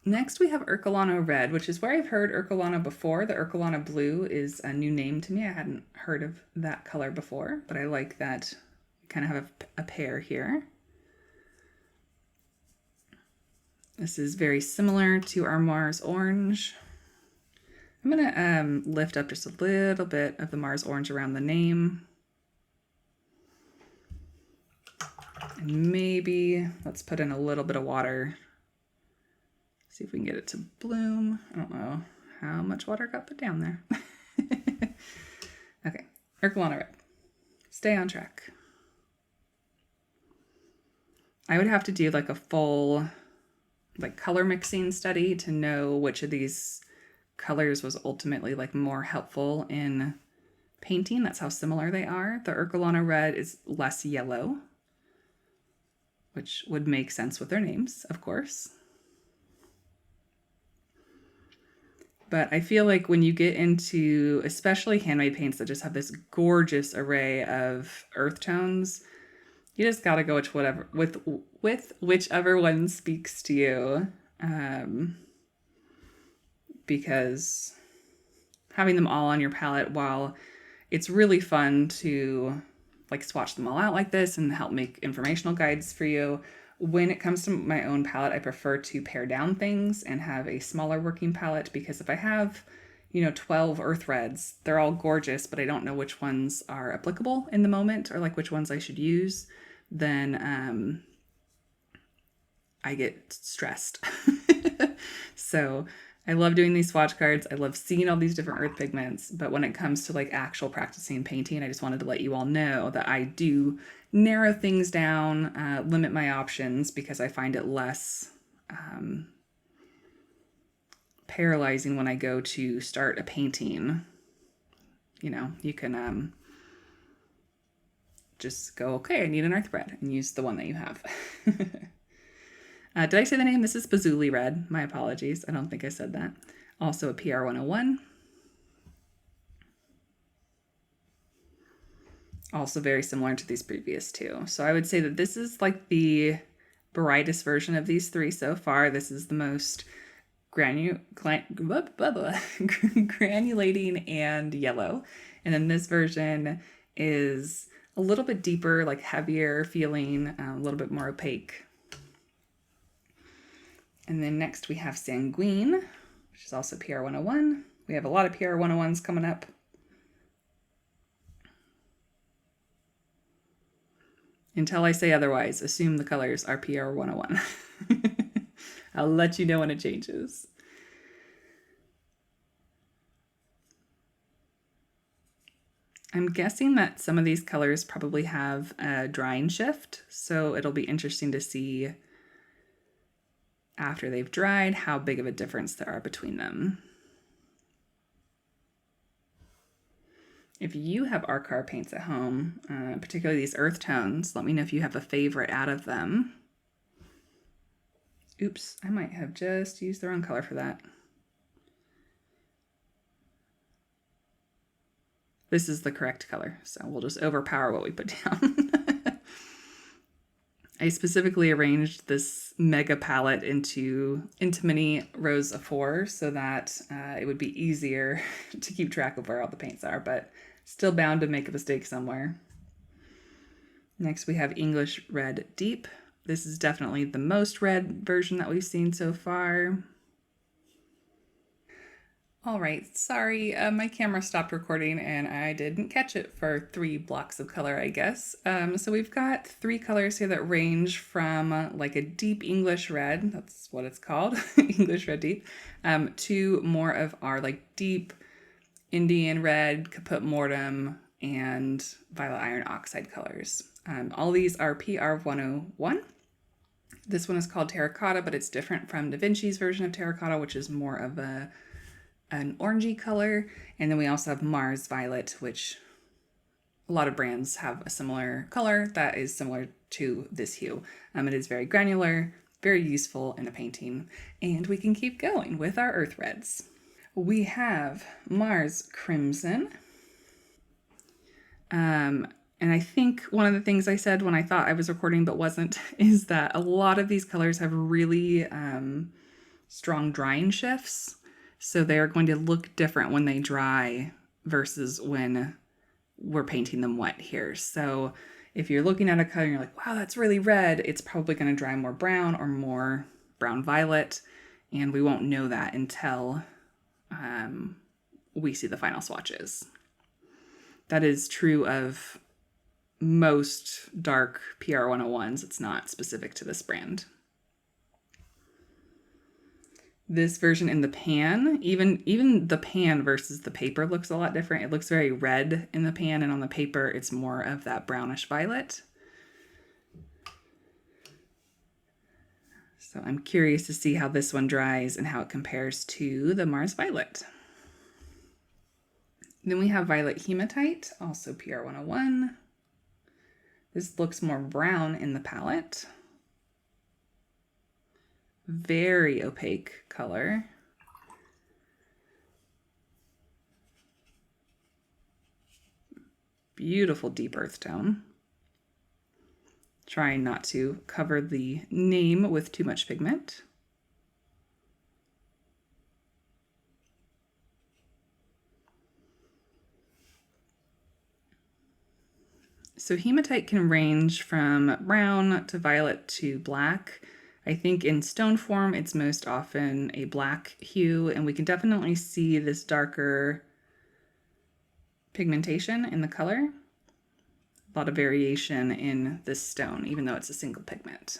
Next, we have Ercolano Red, which is where I've heard Ercolano before. The Ercolano Blue is a new name to me. I hadn't heard of that color before, but I like that we kind of have a pair here. This is very similar to our Mars Orange. I'm gonna lift up just a little bit of the Mars Orange around the name. And maybe let's put in a little bit of water. See if we can get it to bloom. I don't know how much water got put down there. Okay, Ercolano Red. Stay on track. I would have to do like a full color mixing study to know which of these colors was ultimately more helpful in painting. That's how similar they are. The Ercolano Red is less yellow, which would make sense with their names, of course. But I feel like when you get into especially handmade paints that just have this gorgeous array of earth tones, you just gotta go with whichever one speaks to you. Because having them all on your palette, while it's really fun to swatch them all out like this and help make informational guides for you, when it comes to my own palette, I prefer to pare down things and have a smaller working palette, because if I have 12 earth reds, they're all gorgeous, but I don't know which ones are applicable in the moment or which ones I should use, then I get stressed. So I love doing these swatch cards. I love seeing all these different earth pigments, but when it comes to actual practicing painting, I just wanted to let you all know that I do narrow things down, limit my options, because I find it less paralyzing when I go to start a painting. You can just go, okay, I need an earth red, and use the one that you have. Did I say the name? This is Patchouli Red. My apologies. I don't think I said that. Also a PR 101. Also very similar to these previous two. So I would say that this is the brightest version of these three so far. This is the most granulating and yellow. And then this version is a little bit deeper, heavier feeling, a little bit more opaque. And then next we have Sanguine, which is also PR 101. We have a lot of PR 101s coming up. Until I say otherwise, assume the colors are PR 101. I'll let you know when it changes. I'm guessing that some of these colors probably have a drying shift, so it'll be interesting to see after they've dried how big of a difference there are between them. If you have Arkaar paints at home, particularly these earth tones, let me know if you have a favorite out of them. Oops, I might have just used the wrong color for that. This is the correct color, so we'll just overpower what we put down. I specifically arranged this mega palette into mini rows of 4 so that it would be easier to keep track of where all the paints are, but still bound to make a mistake somewhere. Next we have English Red Deep. This is definitely the most red version that we've seen so far. All right, sorry, my camera stopped recording and I didn't catch it for 3 blocks of color, I guess. So we've got 3 colors here that range from like a deep English red, that's what it's called, English Red Deep, to more of our like deep Indian Red, Caput Mortem, and Violet Iron Oxide colors. All these are PR 101. This one is called Terracotta, but it's different from Da Vinci's version of Terracotta, which is more of an orangey color. And then we also have Mars Violet, which a lot of brands have a similar color that is similar to this hue. It is very granular, very useful in a painting. And we can keep going with our earth reds. We have Mars Crimson. And I think one of the things I said when I thought I was recording but wasn't is that a lot of these colors have really strong drying shifts. So they're going to look different when they dry versus when we're painting them wet here. So if you're looking at a color and you're like, wow, that's really red, it's probably going to dry more brown or more brown violet. And we won't know that until we see the final swatches. That is true of most dark PR 101s. It's not specific to this brand. This version in the pan, even the pan versus the paper looks a lot different. It looks very red in the pan, and on the paper it's more of that brownish violet. So I'm curious to see how this one dries and how it compares to the Mars Violet. Then we have Violet Hematite, also PR 101. This looks more brown in the palette. Very opaque color. Beautiful deep earth tone. Trying not to cover the name with too much pigment. So hematite can range from brown to violet to black. I think in stone form, it's most often a black hue, and we can definitely see this darker pigmentation in the color. A lot of variation in this stone, even though it's a single pigment.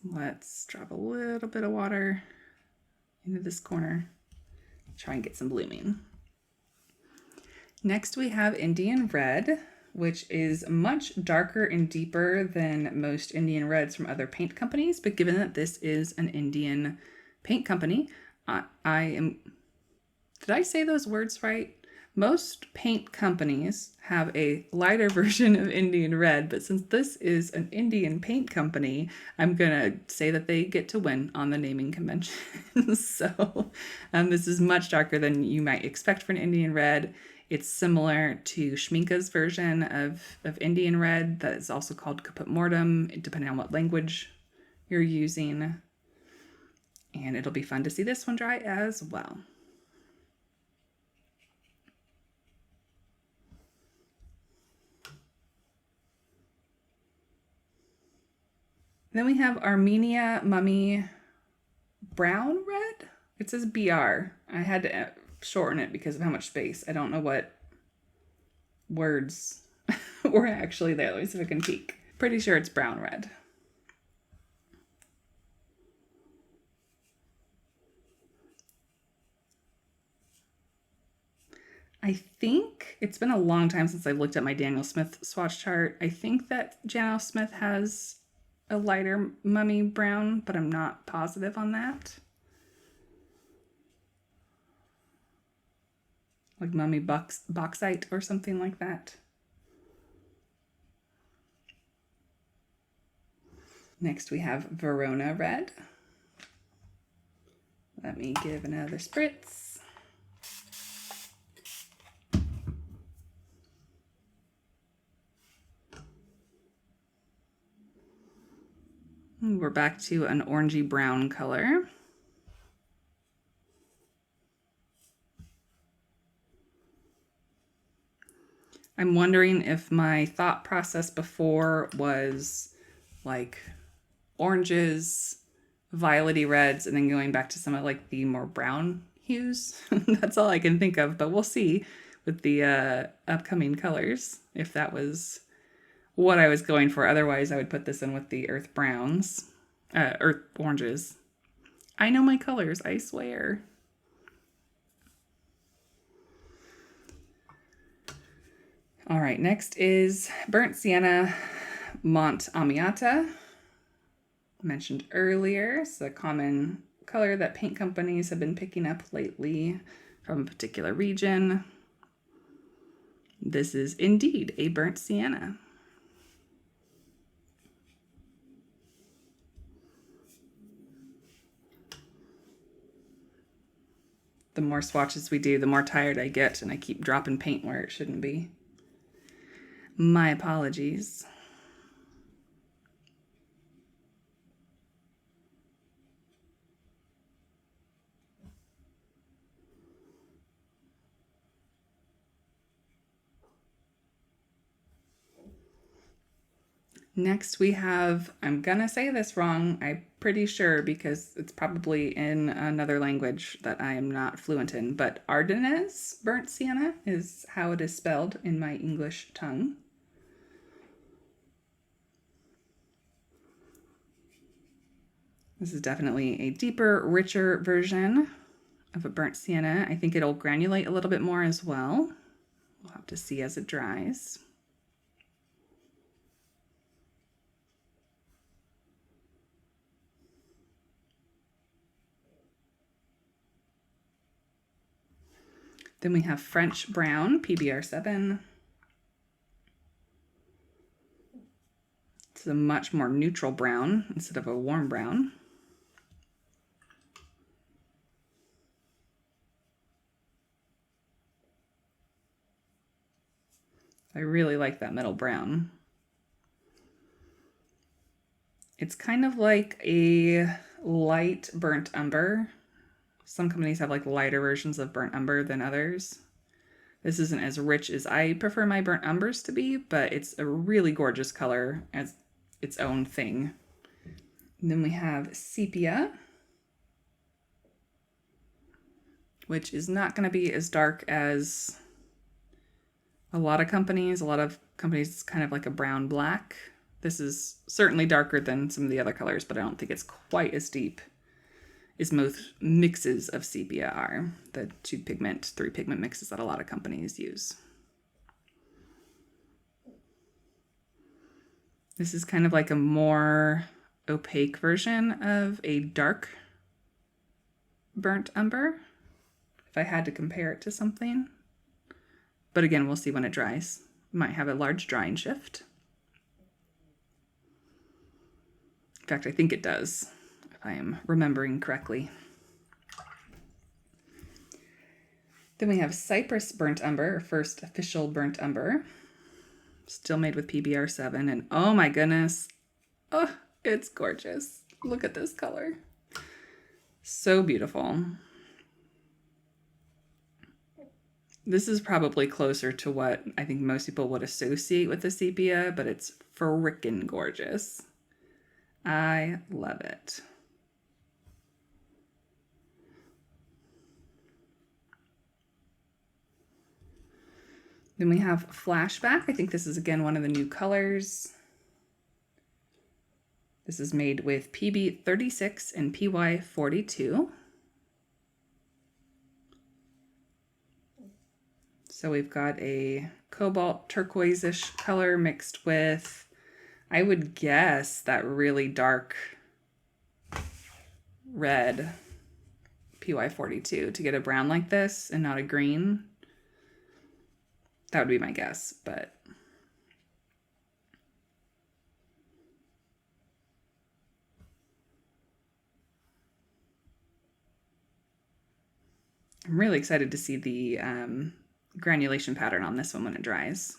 Let's drop a little bit of water into this corner. Try and get some blooming. Next we have Indian Red, which is much darker and deeper than most Indian Reds from other paint companies, but given that this is an Indian paint company, did I say those words right? Most paint companies have a lighter version of Indian Red, but since this is an Indian paint company, I'm gonna say that they get to win on the naming convention. So this is much darker than you might expect for an Indian Red. It's similar to Schminke's version of Indian Red that is also called Caput Mortem, depending on what language you're using. And it'll be fun to see this one dry as well. Then we have Armenia Mummy Brown Red. It says BR. I had to shorten it because of how much space. I don't know what words were actually there. Let me see if I can peek. Pretty sure it's brown red. I think it's been a long time since I've looked at my Daniel Smith swatch chart. I think that Daniel Smith has a lighter mummy brown, but I'm not positive on that. Like mummy bauxite or something like that. Next we have Verona Red. Let me give another spritz. We're back to an orangey brown color. I'm wondering if my thought process before was like oranges, violety reds, and then going back to some of like the more brown hues. That's all I can think of, but we'll see with the upcoming colors if that was what I was going for. Otherwise, I would put this in with the earth browns, earth oranges. I know my colors, I swear. All right, next is Burnt Sienna Mont Amiata. Mentioned earlier, it's a common color that paint companies have been picking up lately from a particular region. This is indeed a burnt sienna. The more swatches we do, the more tired I get, and I keep dropping paint where it shouldn't be. My apologies. Next we have, I'm gonna say this wrong, I'm pretty sure because it's probably in another language that I am not fluent in, but Ardennes burnt sienna is how it is spelled in my English tongue. This is definitely a deeper, richer version of a burnt sienna. I think it'll granulate a little bit more as well. We'll have to see as it dries. Then we have French Brown, PBR7. It's a much more neutral brown instead of a warm brown. I really like that middle brown. It's kind of like a light burnt umber. Some companies have like lighter versions of burnt umber than others. This isn't as rich as I prefer my burnt umbers to be, but it's a really gorgeous color as its own thing. And then we have Sepia, which is not going to be as dark as a lot of companies. A lot of companies, it's kind of like a brown black. This is certainly darker than some of the other colors, but I don't think it's quite as deep as most mixes of sepia are, the 2-pigment, 3-pigment mixes that a lot of companies use. This is kind of like a more opaque version of a dark burnt umber, if I had to compare it to something. But again, we'll see when it dries. It might have a large drying shift. In fact, I think it does, if I am remembering correctly. Then we have Cypress Burnt Umber, first official burnt umber. Still made with PBR7, and oh my goodness, oh, it's gorgeous. Look at this color. So beautiful. This is probably closer to what I think most people would associate with the sepia, but it's frickin' gorgeous. I love it. Then we have Flashback. I think this is again one of the new colors. This is made with PB36 and PY42. So we've got a cobalt turquoise-ish color mixed with, I would guess, that really dark red PY42 to get a brown like this and not a green. That would be my guess, but I'm really excited to see the granulation pattern on this one when it dries.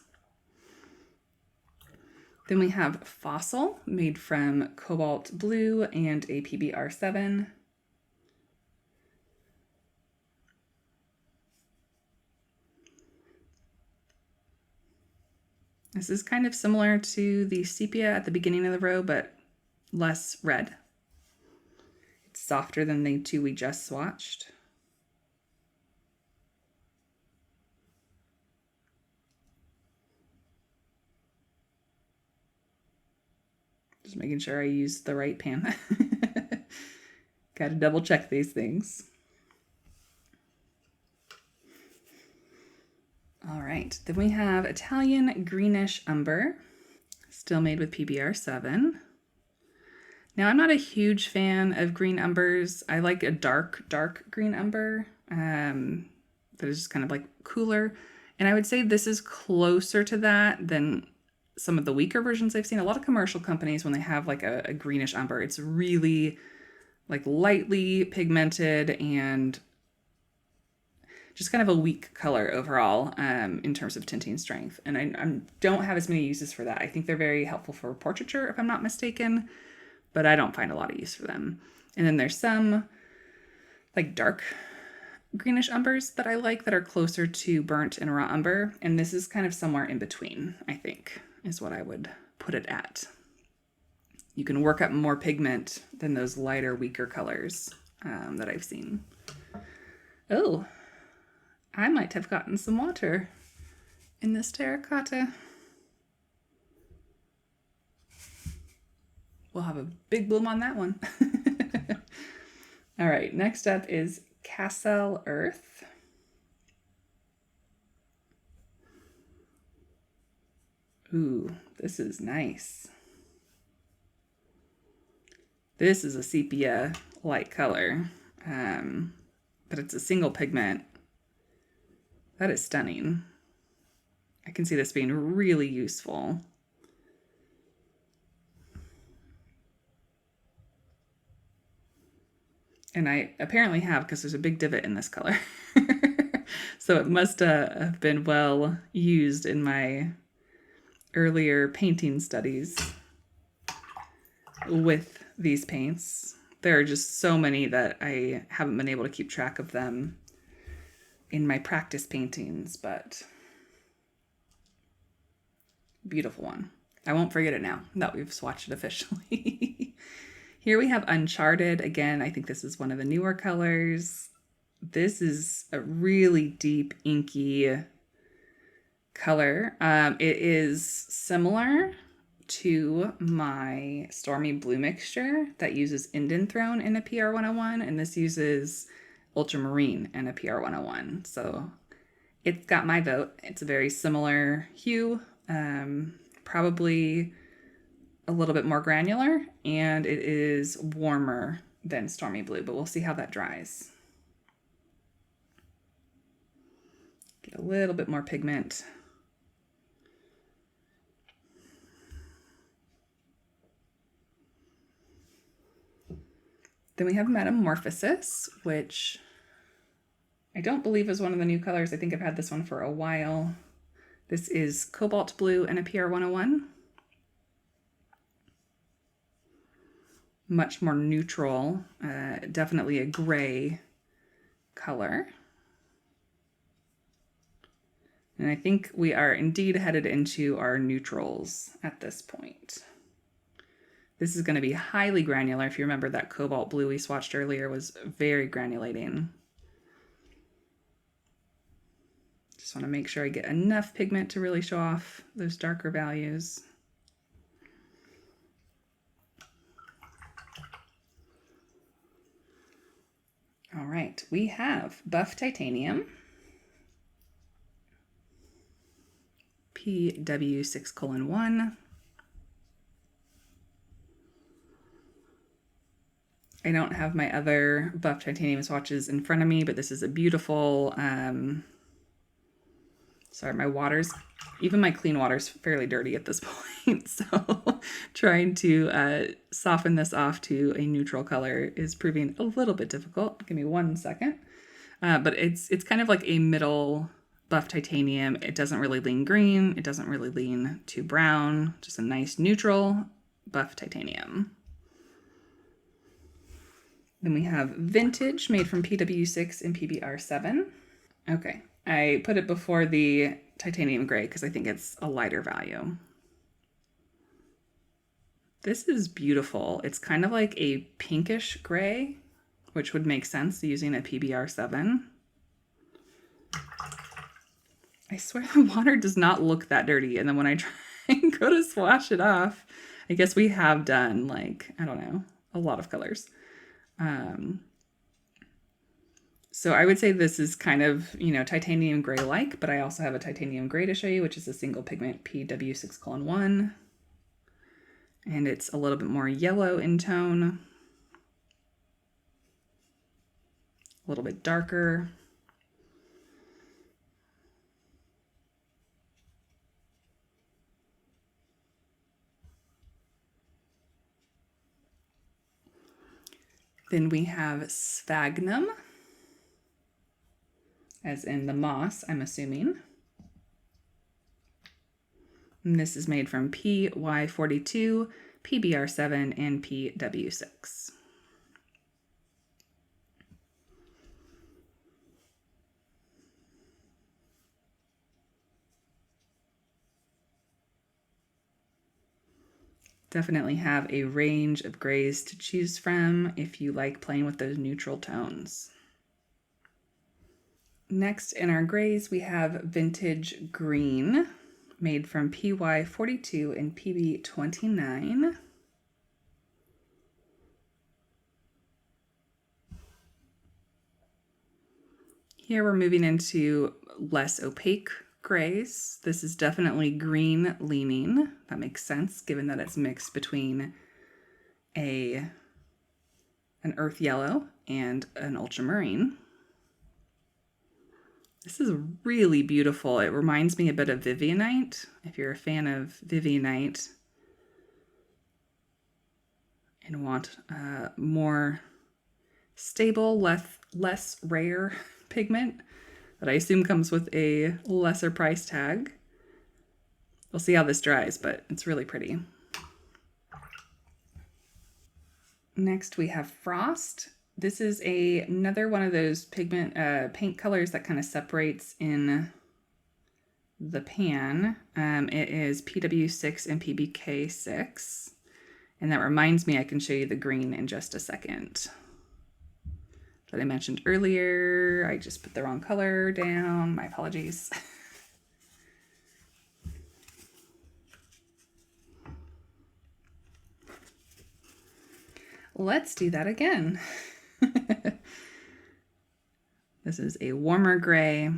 Then we have Fossil, made from cobalt blue and a PBR7. This is kind of similar to the sepia at the beginning of the row, but less red. It's softer than the two we just swatched. Just making sure I use the right pan. Got to double check these things. All right, then we have Italian Greenish Umber, still made with PBR7. Now, I'm not a huge fan of green umbers. I like a dark green umber that is just kind of like cooler. And I would say this is closer to that than some of the weaker versions I've seen. A lot of commercial companies, when they have like a greenish umber, it's really like lightly pigmented and just kind of a weak color overall in terms of tinting strength. And I don't have as many uses for that. I think they're very helpful for portraiture, if I'm not mistaken, but I don't find a lot of use for them. And then there's some like dark greenish umbers that I like that are closer to burnt and raw umber. And this is kind of somewhere in between, I think, is what I would put it at. You can work up more pigment than those lighter, weaker colors that I've seen. Oh, I might have gotten some water in this terracotta. We'll have a big bloom on that one. All right, next up is Cassel Earth. Ooh, this is nice. This is a sepia light color, but it's a single pigment. That is stunning. I can see this being really useful. And I apparently have, because there's a big divot in this color. So it must have been well used in my earlier painting studies with these paints. There are just so many that I haven't been able to keep track of them in my practice paintings, but beautiful one. I won't forget it now that we've swatched it officially. Here we have Uncharted. Again, I think this is one of the newer colors. This is a really deep, inky color. It is similar to my Stormy Blue mixture that uses Indanthrone in a PR101, and this uses Ultramarine in a PR101. So it's got my vote. It's a very similar hue, probably a little bit more granular, and it is warmer than Stormy Blue, but we'll see how that dries. Get a little bit more pigment. Then we have Metamorphosis, which I don't believe is one of the new colors. I think I've had this one for a while. This is Cobalt Blue and a PR101. Much more neutral, definitely a gray color. And I think we are indeed headed into our neutrals at this point. This is going to be highly granular. If you remember, that Cobalt Blue we swatched earlier was very granulating. Just want to make sure I get enough pigment to really show off those darker values. All right, we have Buff Titanium, PW6:1. I don't have my other Buff Titanium swatches in front of me, but this is a beautiful, sorry, my water's, even my clean water's fairly dirty at this point, so trying to soften this off to a neutral color is proving a little bit difficult. Give me 1 second. But it's kind of like a middle Buff Titanium. It doesn't really lean green. It doesn't really lean too brown. Just a nice neutral Buff Titanium. Then we have Vintage, made from PW6 and PBR7. Okay, I put it before the titanium gray because I think it's a lighter value. This is beautiful. It's kind of like a pinkish gray, which would make sense using a PBR7. I swear the water does not look that dirty. And then when I try and go to swatch it off, I guess we have done like, I don't know, a lot of colors. So I would say this is kind of, you know, titanium gray-like, but I also have a titanium gray to show you, which is a single pigment PW6:1. And it's a little bit more yellow in tone. A little bit darker. Then we have sphagnum, as in the moss, I'm assuming. And this is made from PY42, PBR7, and PW6. Definitely have a range of grays to choose from if you like playing with those neutral tones. Next in our grays, we have Vintage Green, made from PY42 and PB29. Here we're moving into less opaque grays. This is definitely green leaning. That makes sense given that it's mixed between an earth yellow and an ultramarine. This is really beautiful. It reminds me a bit of Vivianite. If you're a fan of Vivianite and want more stable, less rare pigment that I assume comes with a lesser price tag. We'll see how this dries, but it's really pretty. Next we have Frost. This is another one of those pigment paint colors that kind of separates in the pan. It is PW6 and PBK6. And that reminds me, I can show you the green in just a second. That I mentioned earlier. I just put the wrong color down. My apologies. Let's do that again. This is a warmer gray.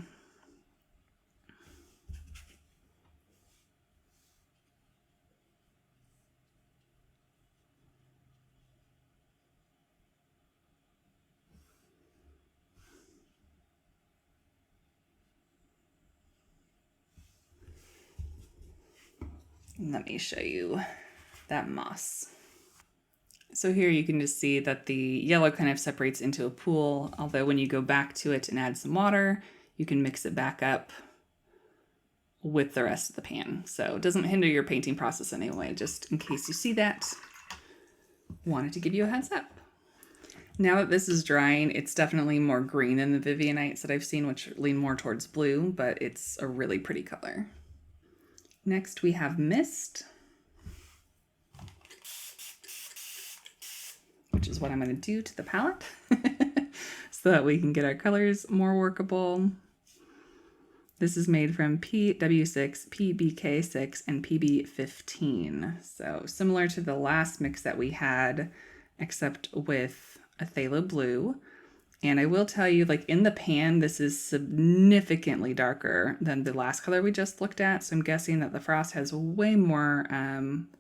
Let me show you that moss. So here you can just see that the yellow kind of separates into a pool, although when you go back to it and add some water, you can mix it back up with the rest of the pan. So it doesn't hinder your painting process anyway, just in case you see that. Wanted to give you a heads up. Now that this is drying, it's definitely more green than the Vivianites that I've seen, which lean more towards blue, but it's a really pretty color. Next we have Mist, which is what I'm going to do to the palette so that we can get our colors more workable. This is made from PW6, PBK6, and PB15. So similar to the last mix that we had, except with a phthalo blue. And I will tell you, like in the pan, this is significantly darker than the last color we just looked at. So I'm guessing that the Frost has way more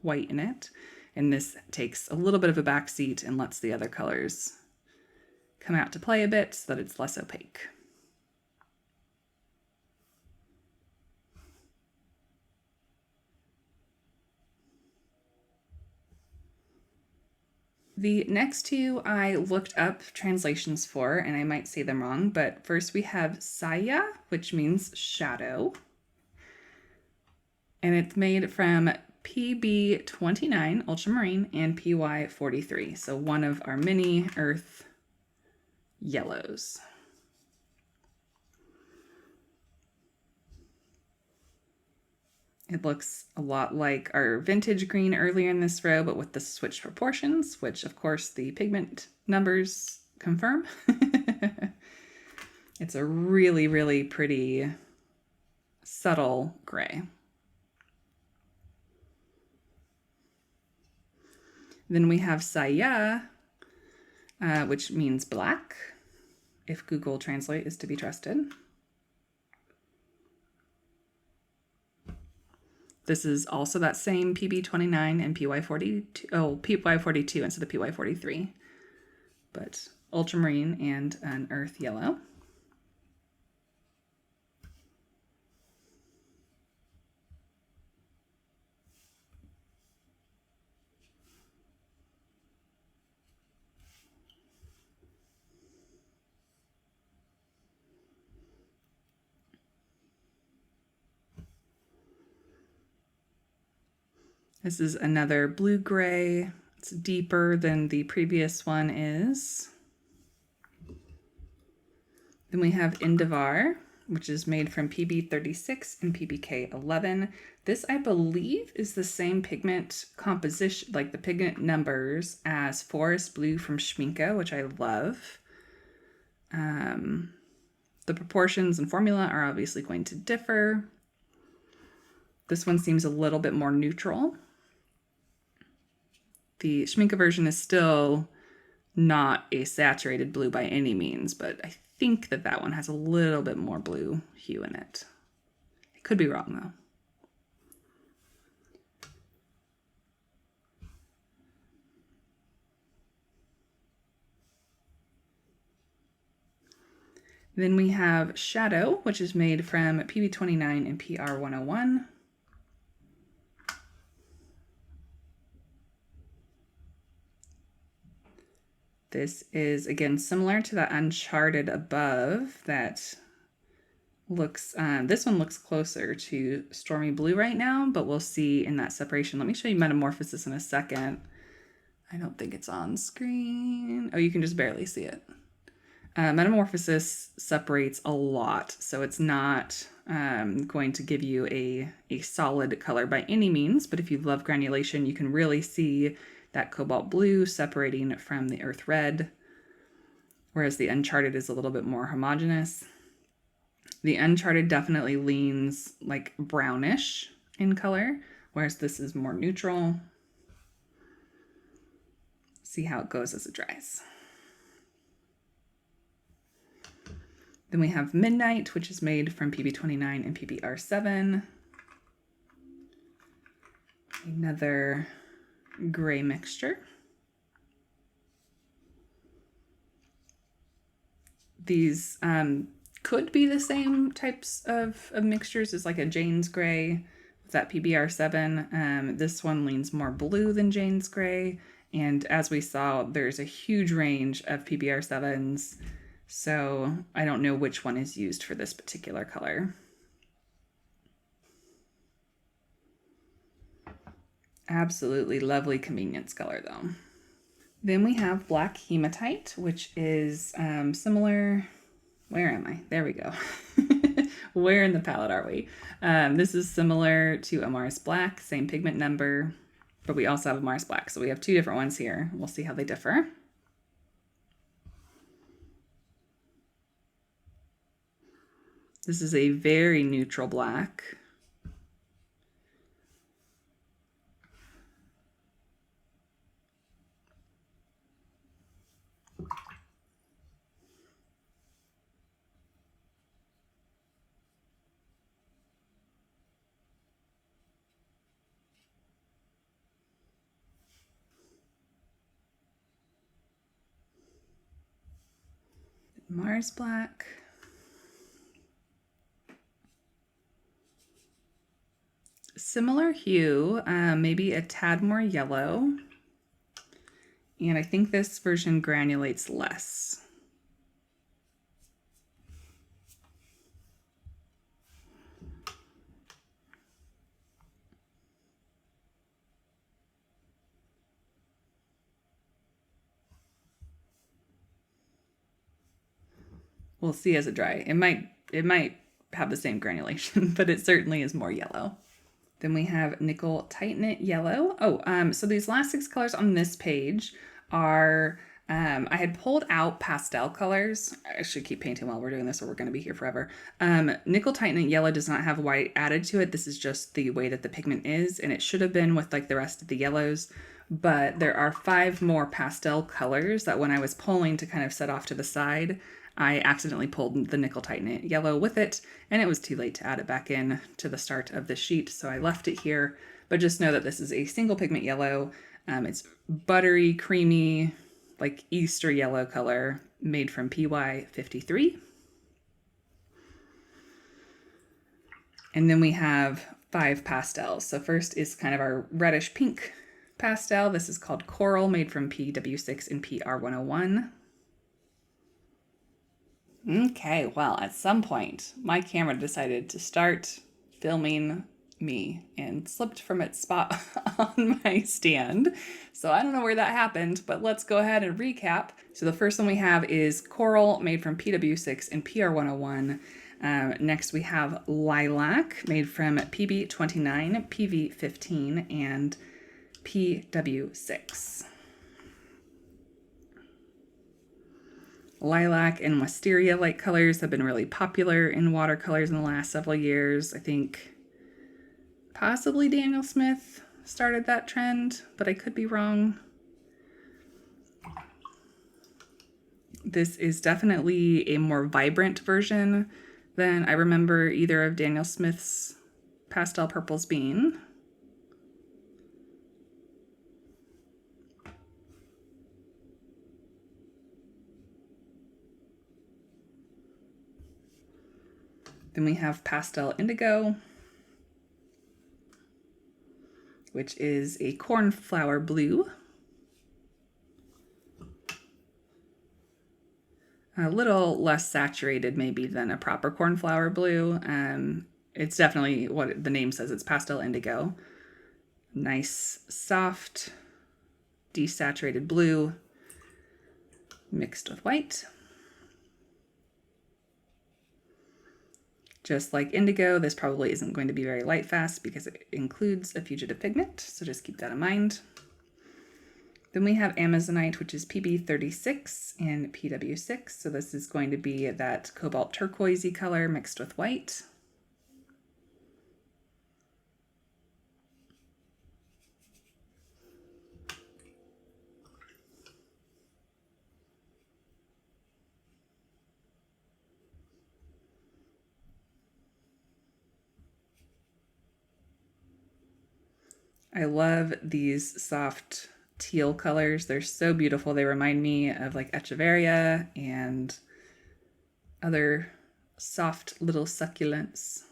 white in it. And this takes a little bit of a back seat and lets the other colors come out to play a bit so that it's less opaque. The next two I looked up translations for, and I might say them wrong, but first we have Saya, which means shadow. And it's made from PB29 Ultramarine and PY43, so one of our mini earth yellows. It looks a lot like our vintage green earlier in this row, but with the switched proportions, which of course the pigment numbers confirm. It's a really, really pretty, subtle gray. Then we have Saya, which means black, if Google Translate is to be trusted. This is also that same PB29 and PY42, PY42 instead of PY43, but ultramarine and an earth yellow. This is another blue-gray. It's deeper than the previous one is. Then we have Indivar, which is made from PB36 and PBK11. This, I believe, is the same pigment composition, like the pigment numbers, as Forest Blue from Schmincke, which I love. The proportions and formula are obviously going to differ. This one seems a little bit more neutral. The Schmincke version is still not a saturated blue by any means, but I think that that one has a little bit more blue hue in it. I could be wrong though. Then we have Shadow, which is made from PB29 and PR101. This is, again, similar to that Uncharted above that looks, this one looks closer to Stormy Blue right now, but we'll see in that separation. Let me show you Metamorphosis in a second. I don't think it's on screen. Oh, you can just barely see it. Metamorphosis separates a lot, so it's not going to give you a solid color by any means, but if you love granulation, you can really see that cobalt blue separating from the earth red, whereas the Uncharted is a little bit more homogeneous. The Uncharted definitely leans like brownish in color, whereas this is more neutral. See how it goes as it dries. Then we have Midnight, which is made from PB29 and PBR7. Another gray mixture. These could be the same types of mixtures as like a Jane's Gray with that PBR7. This one leans more blue than Jane's Gray. And as we saw, there's a huge range of PBR7s. So I don't know which one is used for this particular color. Absolutely lovely convenience color though. Then we have Black Hematite, which is similar. Where am I? There we go. Where in the palette are we? This is similar to a Mars Black, same pigment number, but we also have a Mars Black. So we have two different ones here. We'll see how they differ. This is a very neutral black. Mars Black. Similar hue, maybe a tad more yellow. And I think this version granulates less. We'll see as it dries. It might have the same granulation, but it certainly is more yellow. Then we have Nickel Tighten It Yellow. So these last 6 colors on this page are, I had pulled out pastel colors. I should keep painting while we're doing this or we're going to be here forever. Nickel Tighten It Yellow does not have white added to it. This is just the way that the pigment is, and it should have been with like the rest of the yellows. But there are 5 more pastel colors that when I was pulling to kind of set off to the side, I accidentally pulled the Nickel Tighten It Yellow with it, and it was too late to add it back in to the start of the sheet, so I left it here. But just know that this is a single pigment yellow. It's buttery, creamy, like Easter yellow color, made from PY53. And then we have 5 pastels. So first is kind of our reddish pink pastel. This is called Coral, made from PW6 and PR101. Okay, well, at some point, my camera decided to start filming me and slipped from its spot on my stand. So I don't know where that happened, but let's go ahead and recap. So the first one we have is Coral, made from PW6 and PR101. Next we have Lilac, made from PB29, PV15, and PW6. Lilac and wisteria light colors have been really popular in watercolors in the last several years. I think possibly Daniel Smith started that trend, but I could be wrong. This is definitely a more vibrant version than I remember either of Daniel Smith's pastel purples being. Then we have Pastel Indigo, which is a cornflower blue. A little less saturated maybe than a proper cornflower blue. It's definitely what the name says, it's Pastel Indigo. Nice, soft, desaturated blue mixed with white. Just like indigo, this probably isn't going to be very light fast because it includes a fugitive pigment, so just keep that in mind. Then we have Amazonite, which is PB36 and PW6, so this is going to be that cobalt turquoisey color mixed with white. I love these soft teal colors. They're so beautiful. They remind me of like Etchr and other soft little succulents.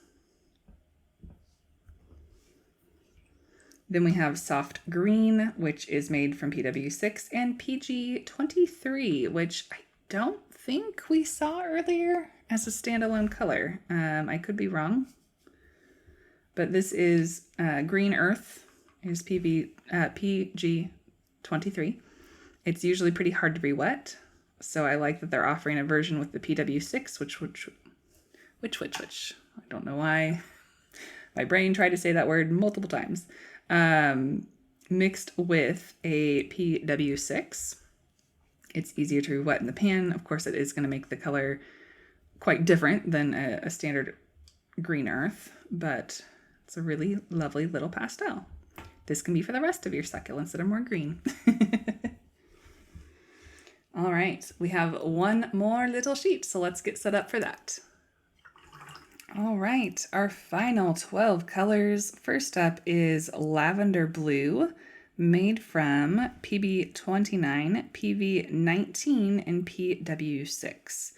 Then we have Soft Green, which is made from PW6 and PG23, which I don't think we saw earlier as a standalone color. I could be wrong. But this is Green Earth. Is PG23. It's usually pretty hard to re-wet, so I like that they're offering a version with the PW6, which I don't know why my brain tried to say that word multiple times, mixed with a PW6. It's easier to re-wet in the pan. Of course, it is going to make the color quite different than a standard Green Earth, but it's a really lovely little pastel. This can be for the rest of your succulents that are more green. All right, we have one more little sheet, so let's get set up for that. All right, our final 12 colors. First up is Lavender Blue, made from PB29, PV19, and PW6.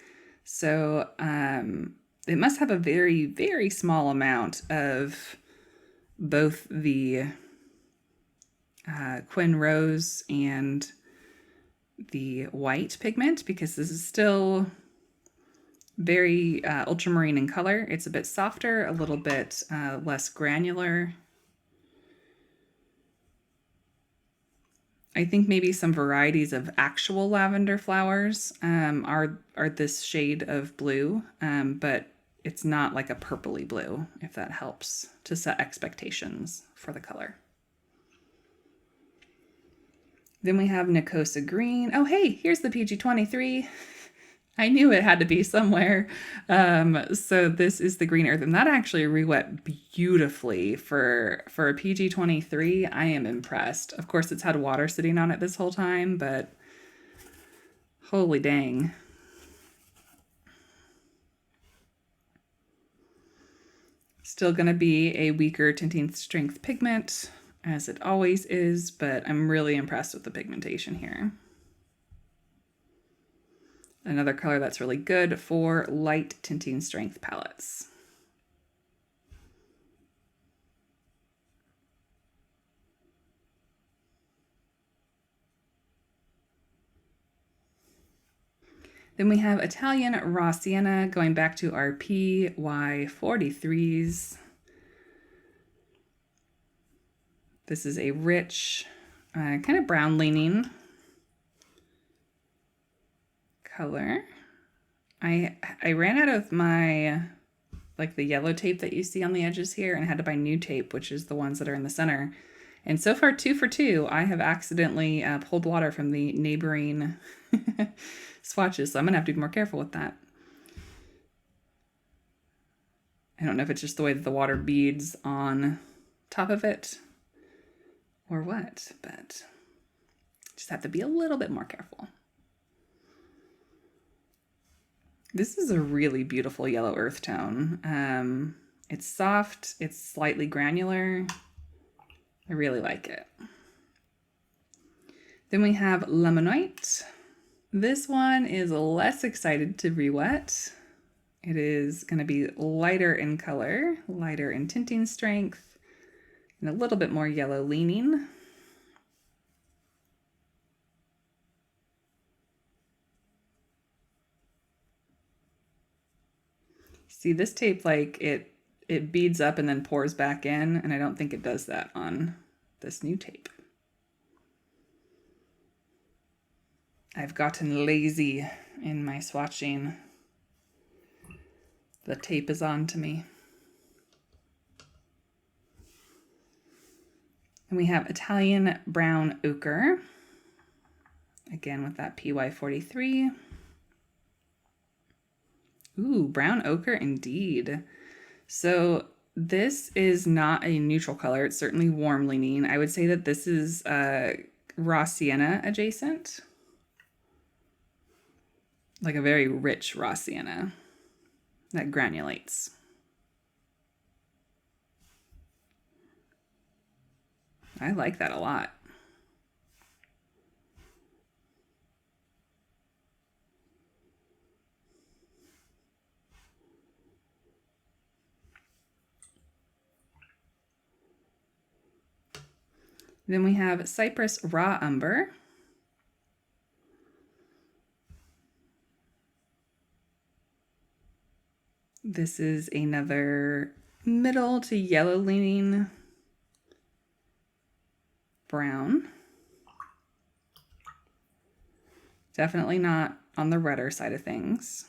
So it must have a very, very small amount of both the Quin Rose and the white pigment, because this is still very ultramarine in color. It's a bit softer, a little bit less granular. I think maybe some varieties of actual lavender flowers are this shade of blue, but it's not like a purpley blue, if that helps to set expectations for the color. Then we have Nicosa Green. Oh, hey, here's the PG23. I knew it had to be somewhere. So this is the Green Earth, and that actually re-wet beautifully for a PG23. I am impressed. Of course, it's had water sitting on it this whole time, but holy dang. Still going to be a weaker tinting strength pigment, as it always is, but I'm really impressed with the pigmentation here. Another color that's really good for light tinting strength palettes. Then we have Italian Raw Sienna, going back to our PY43s. This is a rich, kind of brown leaning color. I ran out of my, like the yellow tape that you see on the edges here, and I had to buy new tape, which is the ones that are in the center. And so far, 2 for 2, I have accidentally pulled water from the neighboring swatches, so I'm gonna have to be more careful with that. I don't know if it's just the way that the water beads on top of it or what, but just have to be a little bit more careful. This is a really beautiful yellow earth tone. It's soft, it's slightly granular. I really like it. Then we have Lemonite. This one is less excited to re-wet. It is going to be lighter in color, lighter in tinting strength, and a little bit more yellow leaning. See, this tape, like it beads up and then pours back in, and I don't think it does that on this new tape. I've gotten lazy in my swatching. The tape is on to me. And we have Italian Brown Ochre, again with that PY43. Ooh, brown ochre indeed. So this is not a neutral color. It's certainly warm leaning. I would say that this is raw sienna adjacent. Like a very rich raw sienna that granulates. I like that a lot. Then we have Cypress Raw Umber. This is another middle to yellow leaning brown. Definitely not on the redder side of things.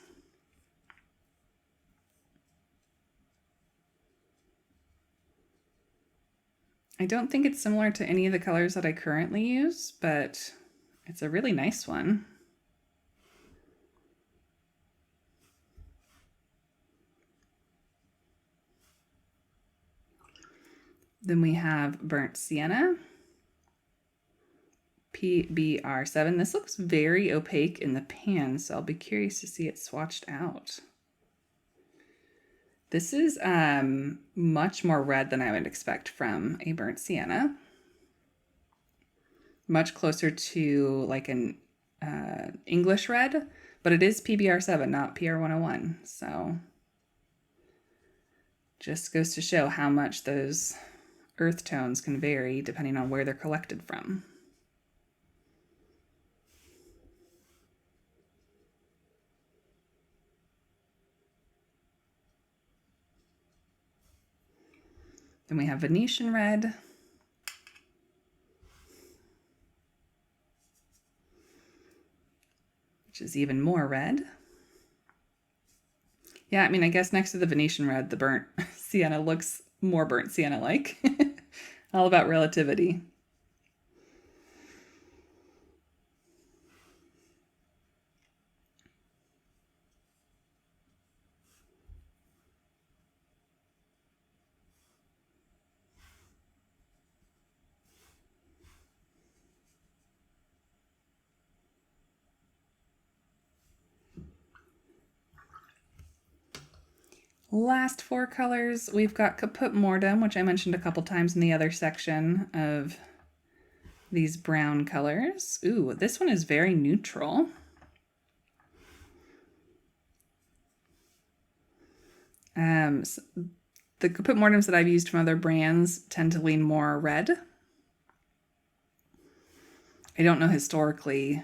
I don't think it's similar to any of the colors that I currently use, but it's a really nice one. Then we have Burnt Sienna, PBR7. This looks very opaque in the pan, so I'll be curious to see it swatched out. This is much more red than I would expect from a burnt sienna. Much closer to like an English red, but it is PBR7, not PR101. So just goes to show how much those earth tones can vary depending on where they're collected from. Then we have Venetian red. Which is even more red. Yeah, I mean, I guess next to the Venetian red, the burnt sienna looks more burnt sienna-like. All about relativity. Last 4 colors, we've got Caput Mortem, which I mentioned a couple times in the other section of these brown colors. Ooh, this one is very neutral. So the Caput Mortems that I've used from other brands tend to lean more red. I don't know historically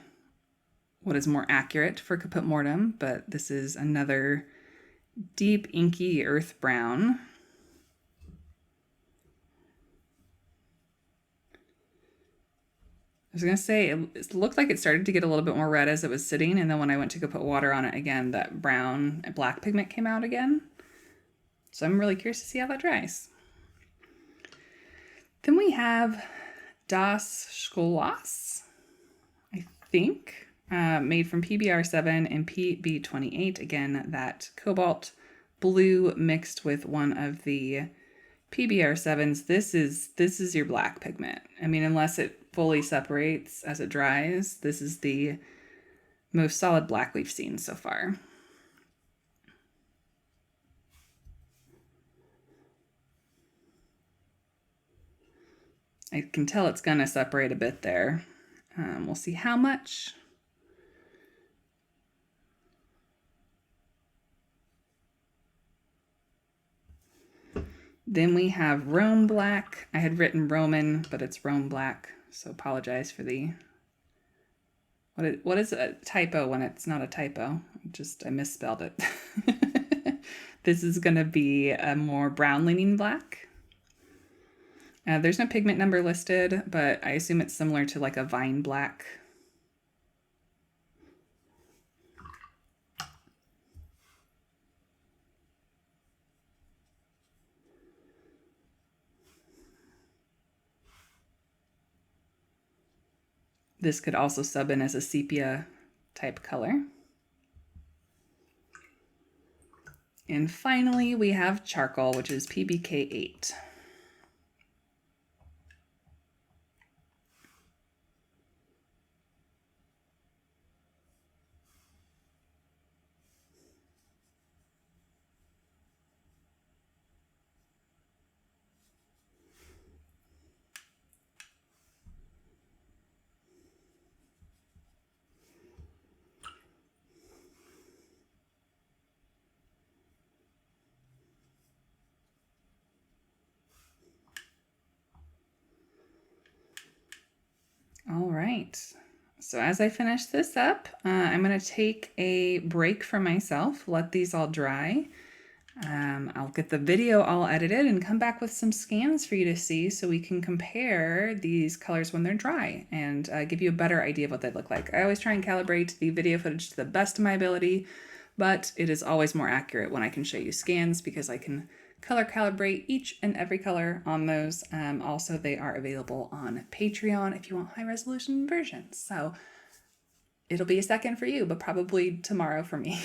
what is more accurate for Caput Mortem, but this is another deep inky earth brown. I was going to say, it looked like it started to get a little bit more red as it was sitting, and then when I went to go put water on it again, that brown and black pigment came out again. So I'm really curious to see how that dries. Then we have Das Scholas, I think, made from PBR7 and PB28. Again, that cobalt blue mixed with one of the PBR7s. This is your black pigment. I mean, unless it fully separates as it dries, this is the most solid black we've seen so far. I can tell it's gonna separate a bit there. We'll see how much. Then we have Rome Black. I had written Roman, but it's Rome Black, so apologize for the... What is a typo when it's not a typo? I misspelled it. This is gonna be a more brown leaning black. There's no pigment number listed, but I assume it's similar to like a vine black. This could also sub in as a sepia type color. And finally, we have charcoal, which is PBK8. All right, so as I finish this up, I'm going to take a break for myself, let these all dry. I'll get the video all edited and come back with some scans for you to see so we can compare these colors when they're dry and give you a better idea of what they look like. I always try and calibrate the video footage to the best of my ability, but it is always more accurate when I can show you scans because I can color calibrate each and every color on those. Also, they are available on Patreon if you want high resolution versions. So it'll be a second for you, but probably tomorrow for me.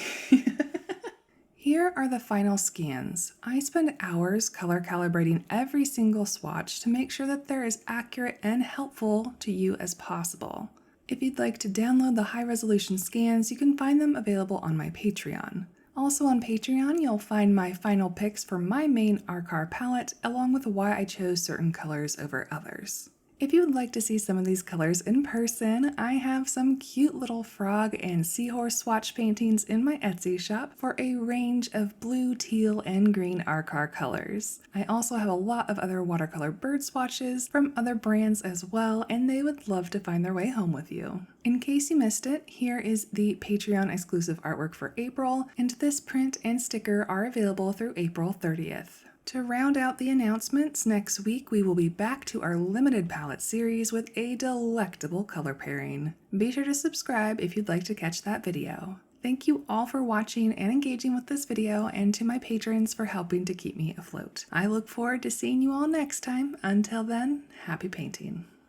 Here are the final scans. I spend hours color calibrating every single swatch to make sure that they're as accurate and helpful to you as possible. If you'd like to download the high resolution scans, you can find them available on my Patreon. Also on Patreon, you'll find my final picks for my main Arkaar palette, along with why I chose certain colors over others. If you would like to see some of these colors in person, I have some cute little frog and seahorse swatch paintings in my Etsy shop for a range of blue, teal, and green Arkaar colors. I also have a lot of other watercolor bird swatches from other brands as well, and they would love to find their way home with you. In case you missed it, here is the Patreon exclusive artwork for April, and this print and sticker are available through April 30th. To round out the announcements, next week we will be back to our limited palette series with a delectable color pairing. Be sure to subscribe if you'd like to catch that video. Thank you all for watching and engaging with this video, and to my patrons for helping to keep me afloat. I look forward to seeing you all next time. Until then, happy painting.